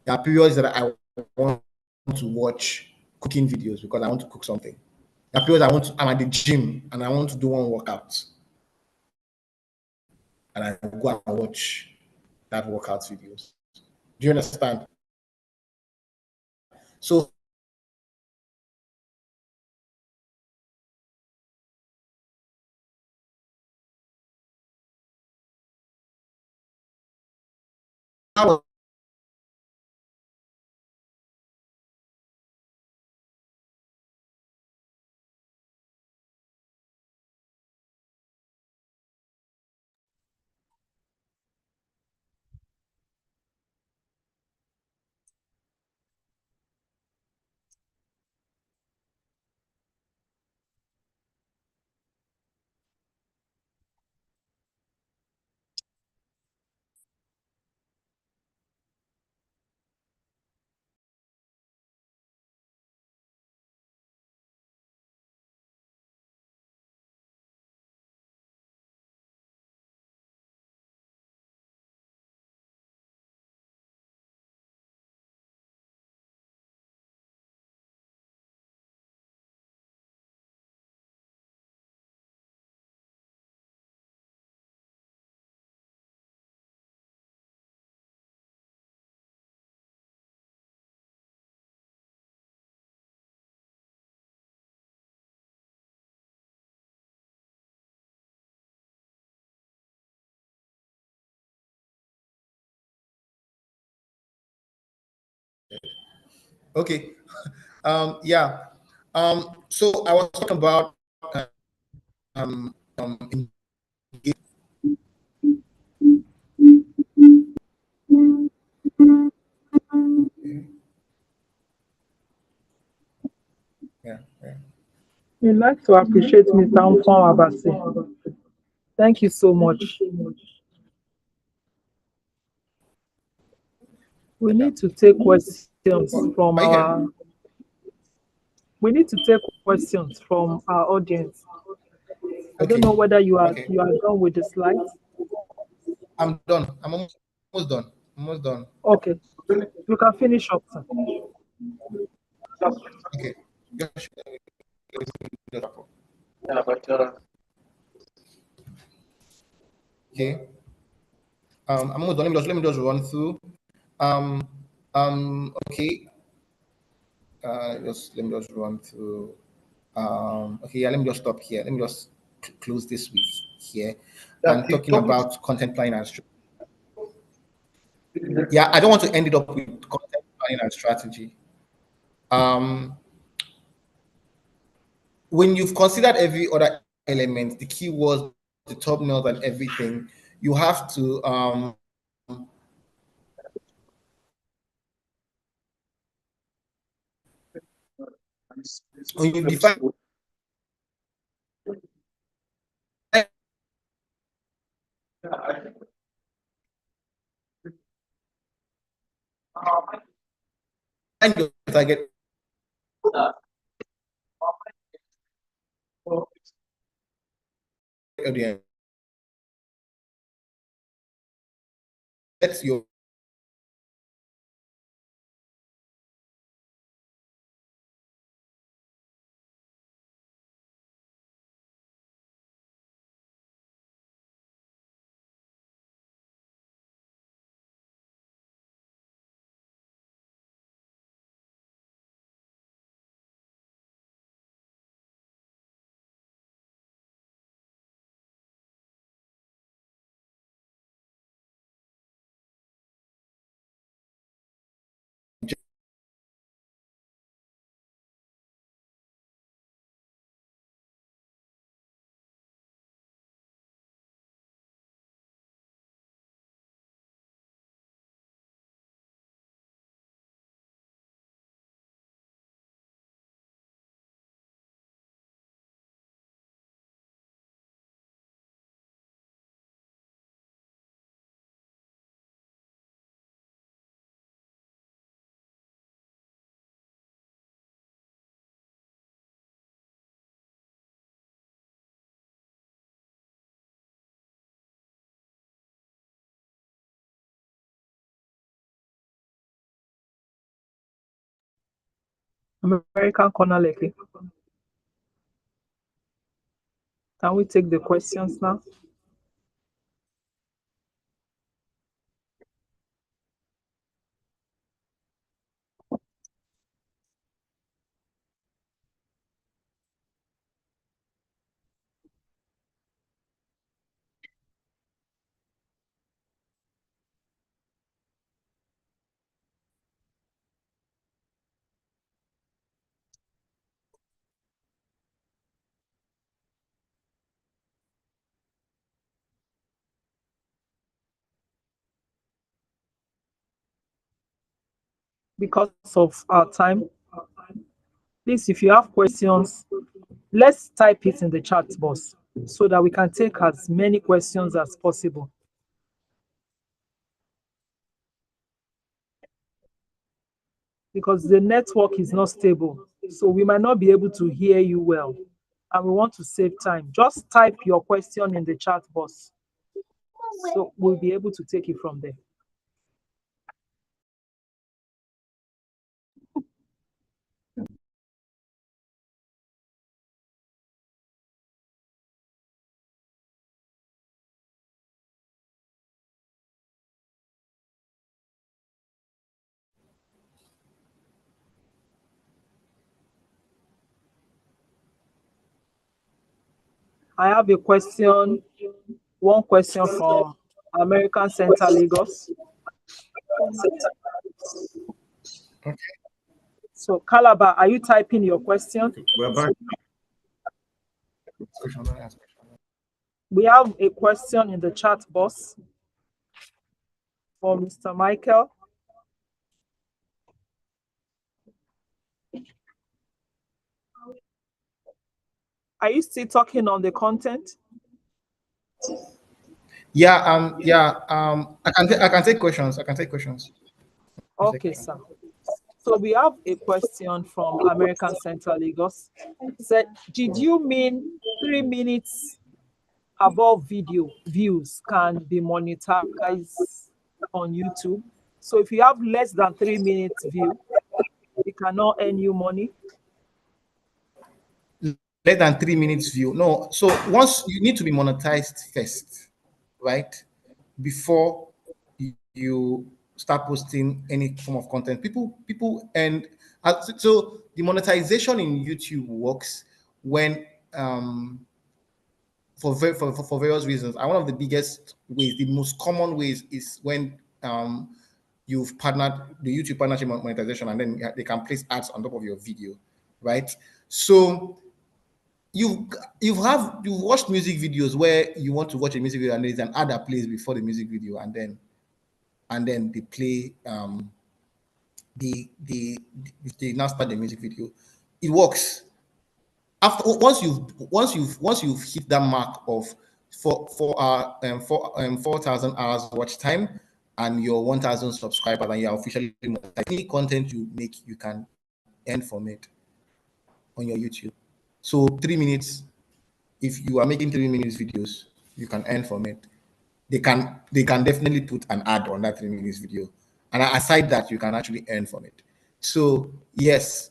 There are periods that I want to watch cooking videos because I want to cook something. There are periods I'm at the gym and I want to do one workout. And I go and watch that workout videos. Do you understand? So how okay. Yeah. So I was talking about um, um, yeah. We'd like to appreciate Mr. Mfon-abasi. Thank you so much. We need to take questions from our. We need to take questions from our audience. I don't know whether you are done with the slides. I'm done. I'm almost done. Almost done. Okay, you can finish up, sir. Okay. Okay. I'm almost done. Let me just run through. Okay. Let me just run through. Okay, yeah, let me just stop here. Let me just close this with here. I'm talking about content planning and strategy. Yeah, I don't want to end it up with content planning and strategy. When you've considered every other element, the keywords, the thumbnails, and everything, you have to when you define your target audience, that's your American Corner Lekki. Can we take the questions now? Because of our time, please, if you have questions, let's type it in the chat box so that we can take as many questions as possible. Because the network is not stable, so we might not be able to hear you well, and we want to save time. Just type your question in the chat box, so we'll be able to take it from there. I have a question, one question from American Center, Lagos. Okay. So, Calabar, are you typing your question? We're back. We have a question in the chat box for Mr. Michael. Are you still talking on the content? Yeah, I can take questions. I can take questions. Okay, sir. So we have a question from American Center, Lagos. It said, did you mean 3 minutes above video views can be monetized on YouTube? So if you have less than 3 minutes view, it cannot earn you money? Less than 3 minutes view. No, so once you need to be monetized first, right? Before you start posting any form of content. People and so the monetization in YouTube works when for various reasons. And one of the biggest ways, the most common ways, is when you've partnered the YouTube partnership monetization, and then they can place ads on top of your video, right? So you've watched music videos where you want to watch a music video and there's an ad that plays before the music video, and then they play they now start the music video. It works. After once you've hit that mark of 4,000 hours watch time and your 1,000 subscribers, and you're officially monetized. Any content you make, you can earn from it on your YouTube. So 3 minutes, if you are making 3 minutes videos, you can earn from it. They can definitely put an ad on that 3 minutes video, and aside that, you can actually earn from it. So yes,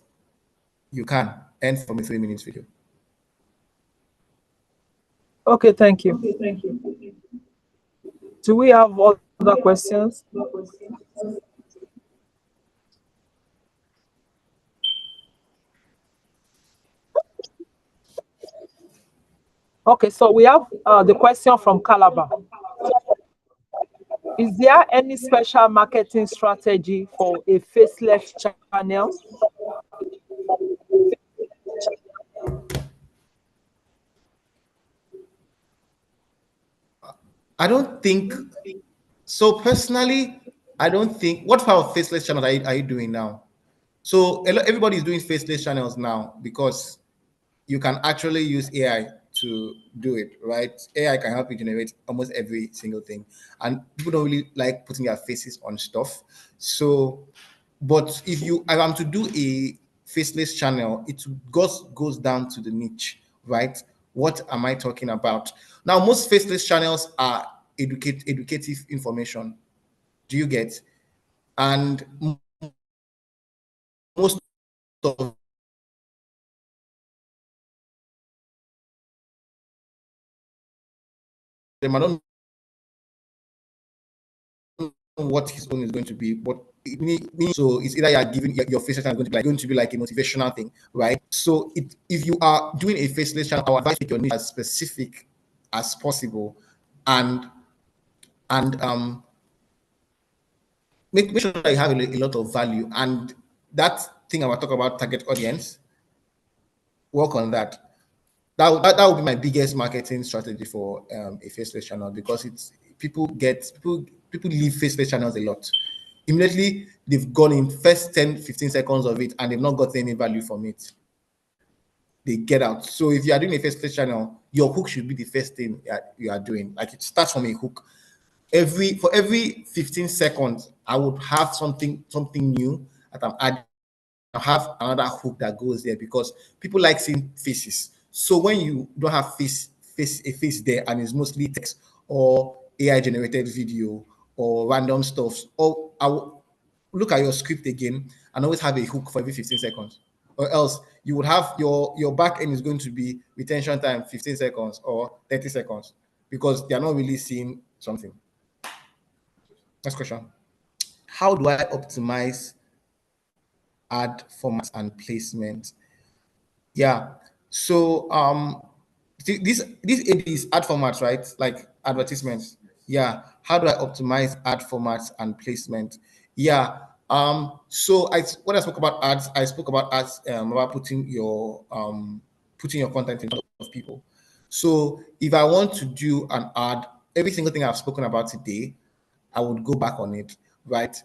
you can earn from a 3 minutes video. Okay, thank you. Do we have other questions? Okay, so we have the question from Calabar. Is there any special marketing strategy for a faceless channel? I don't think so. Personally, I don't think. What type of faceless channels are you doing now? So everybody is doing faceless channels now because you can actually use AI to do it, right? AI can help you generate almost every single thing, and people don't really like putting their faces on stuff. So, but if I'm to do a faceless channel, it goes down to the niche, right? What am I talking about? Now, most faceless channels are educative information. Do you get? And most of they might not know what his own is going to be, but so it's either you are giving your faceless channel going to be like a motivational thing, right? So if you are doing a faceless channel, I would advise make your niche as specific as possible, and make sure that you have a lot of value. And that thing I was talking about, target audience, work on that. That would be my biggest marketing strategy for a faceless channel, because it's people leave faceless channels a lot. Immediately they've gone in first 10-15 seconds of it and they've not gotten any value from it. They get out. So if you are doing a faceless channel, your hook should be the first thing you are doing. Like, it starts from a hook. For every 15 seconds, I would have something new that I'm adding. I have another hook that goes there, because people like seeing faces. So when you don't have a face there, and it's mostly text or AI generated video or random stuff, or I will look at your script again and always have a hook for every 15 seconds. Or else you would have your back end is going to be retention time 15 seconds or 30 seconds, because they are not really seeing something. Next question. How do I optimize ad formats and placement? Yeah. So this AD is ad formats, right? Like advertisements. Yeah. How do I optimize ad formats and placement? Yeah. So when I spoke about ads, I spoke about ads about putting your content in front of people. So if I want to do an ad, every single thing I've spoken about today, I would go back on it, right?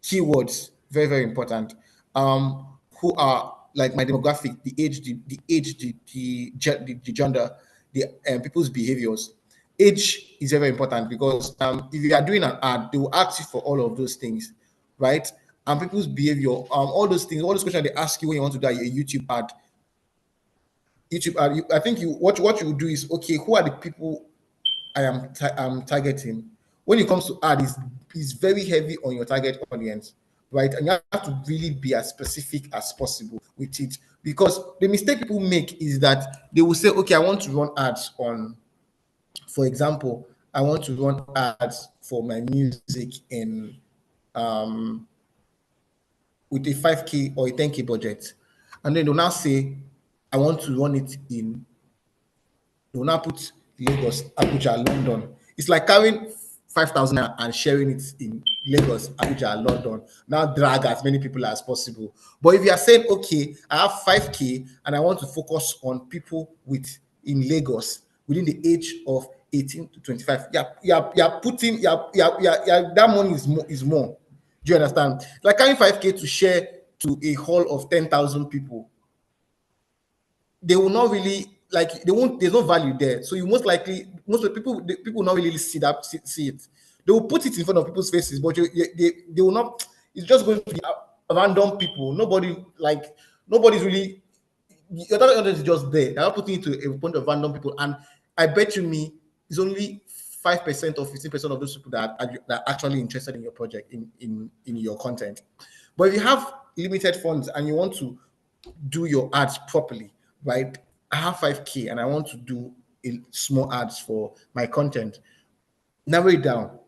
Keywords, very, very important. Who are like my demographic, the age, the gender, the people's behaviors. Age is very, very important, because if you are doing an ad, they will ask you for all of those things, right? And people's behavior, all those things, all those questions they ask you when you want to do a YouTube ad. I think what you will do is, okay, who are the people I'm targeting? When it comes to ad, is very heavy on your target audience, right? And you have to really be as specific as possible with it, because the mistake people make is that they will say, okay, I want to run ads on, for example, I want to run ads for my music in with a 5K or a 10K budget, and then they'll now say, I want to run it in, they'll now put Lagos, Abuja, London. It's like carrying 5,000 and sharing it in Lagos, Abuja, London. Now drag as many people as possible. But if you are saying, okay, I have 5K and I want to focus on people in Lagos within the age of 18 to 25, you're putting that money is more. Do you understand? Like carrying 5K to share to a hall of 10,000 people, they will not really there's no value there. So you most people will not really see it. They will put it in front of people's faces, but they will not. It's just going to be random people. Nobody's really, your target audience is just there. They're not putting it to a point of random people. And I bet you it's only 5% or 15% of those people that are actually interested in your project, in your content. But if you have limited funds and you want to do your ads properly, right? I have 5K and I want to do small ads for my content. Narrow it down.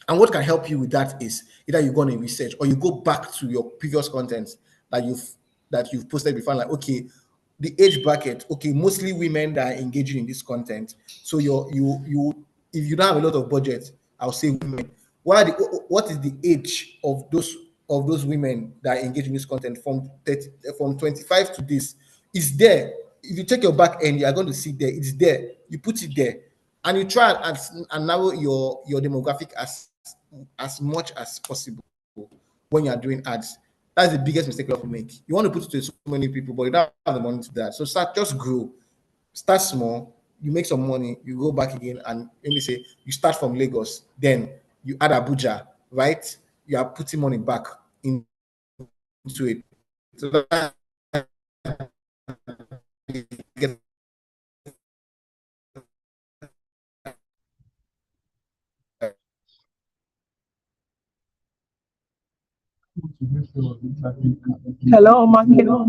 And what can help you with that is either you go on a research or you go back to your previous content that you've posted before. Like, okay, the age bracket, okay, mostly women that are engaging in this content. So if you don't have a lot of budget, I'll say women. What is the age of those women that are engaging in this content from 25 to this? Is there. If you check your back end, you are going to see there. It's there. You put it there, and you try and narrow your demographic as much as possible when you are doing ads. That's the biggest mistake people make. You want to put it to so many people, but you don't have the money to do that. So just grow. Start small. You make some money. You go back again, and let me say you start from Lagos, then you add Abuja, right? You are putting money back into it. So that Hello, Michael.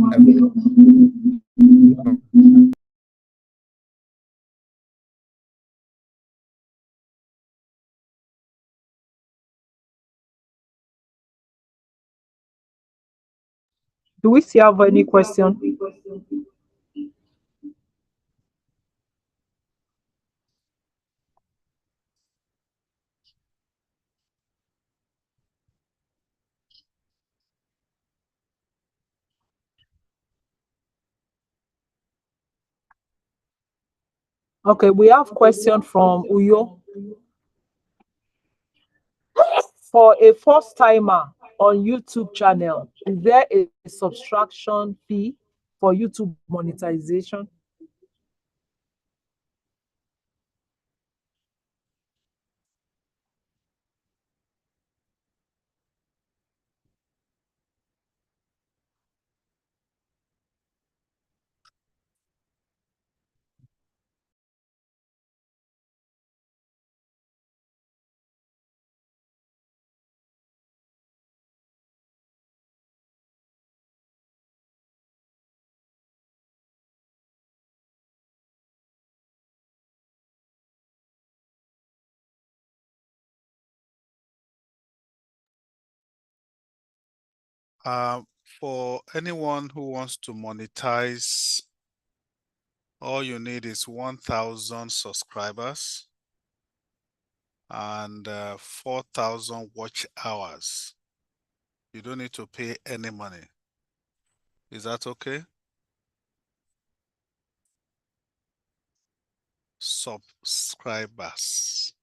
Do we still have any question? Okay, we have question from Uyo. For a first timer on YouTube channel, is there a subscription fee for YouTube monetization? For anyone who wants to monetize, all you need is 1,000 subscribers and 4,000 watch hours. You don't need to pay any money. Is that okay? Subscribers.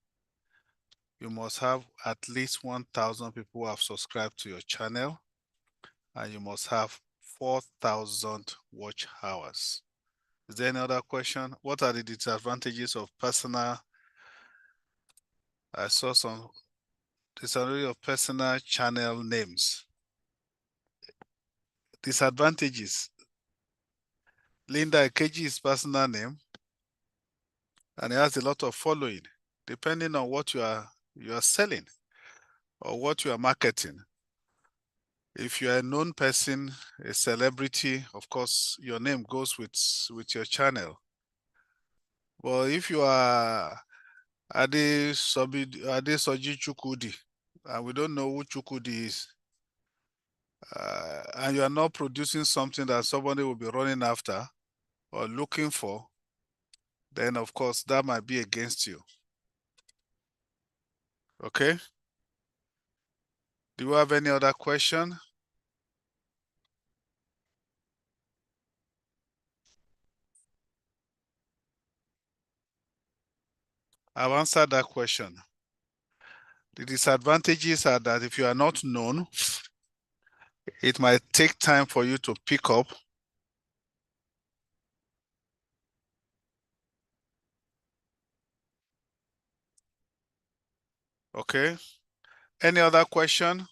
You must have at least 1,000 people who have subscribed to your channel, and you must have 4,000 watch hours. Is there any other question? What are the disadvantages of personal? I saw some disadvantages of personal channel names. Disadvantages. Linda Keji is personal name, and it has a lot of following, depending on what you are selling or what you are marketing. If you are a known person, a celebrity, of course, your name goes with your channel. Well, if you are Soji Chukudi, and we don't know who Chukudi is, and you are not producing something that somebody will be running after or looking for, then of course that might be against you. Okay? Do you have any other question? I've answered that question. The disadvantages are that if you are not known, it might take time for you to pick up. Okay. Any other question?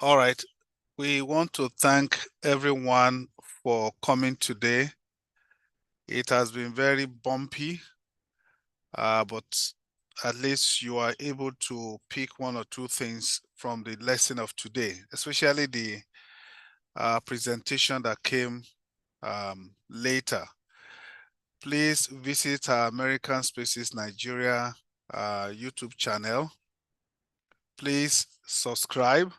All right. We want to thank everyone for coming today. It has been very bumpy, but at least you are able to pick one or two things from the lesson of today, especially the presentation that came later. Please visit our American Spaces Nigeria YouTube channel. Please subscribe.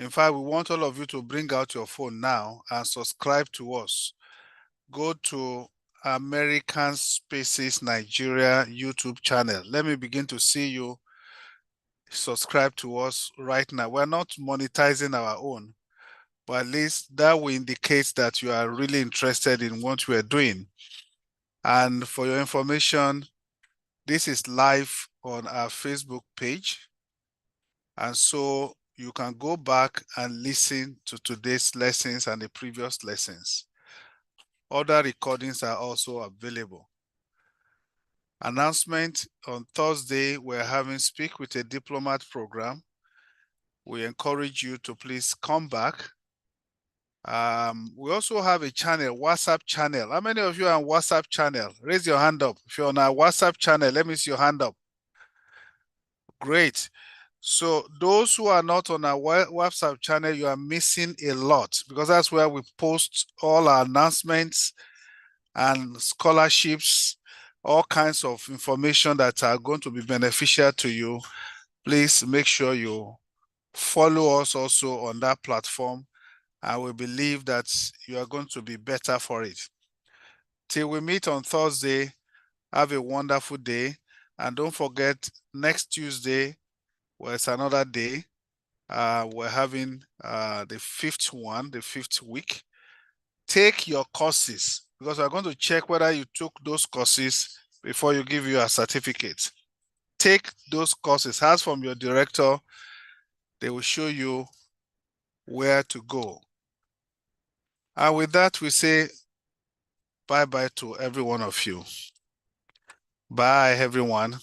In fact, we want all of you to bring out your phone now and subscribe to us. Go to American Spaces Nigeria YouTube channel. Let me begin to see you subscribe to us right now. We're not monetizing our own, but at least that will indicate that you are really interested in what we're doing. And for your information, this is live on our Facebook page. And so you can go back and listen to today's lessons and the previous lessons. Other recordings are also available. Announcement: on Thursday, we're having Speak with a Diplomat program. We encourage you to please come back. We also have a channel, WhatsApp channel. How many of you are on WhatsApp channel? Raise your hand up. If you're on our WhatsApp channel, let me see your hand up. Great. So those who are not on our WhatsApp channel, you are missing a lot, because that's where we post all our announcements and scholarships, all kinds of information that are going to be beneficial to you. Please make sure you follow us also on that platform, and we believe that you are going to be better for it. Till we meet on Thursday, have a wonderful day. And don't forget, next Tuesday, well, it's another day. We're having the fifth week. Take your courses, because we're going to check whether you took those courses before you give you a certificate. Take those courses. Ask from your director. They will show you where to go. And with that, we say bye-bye to every one of you. Bye, everyone.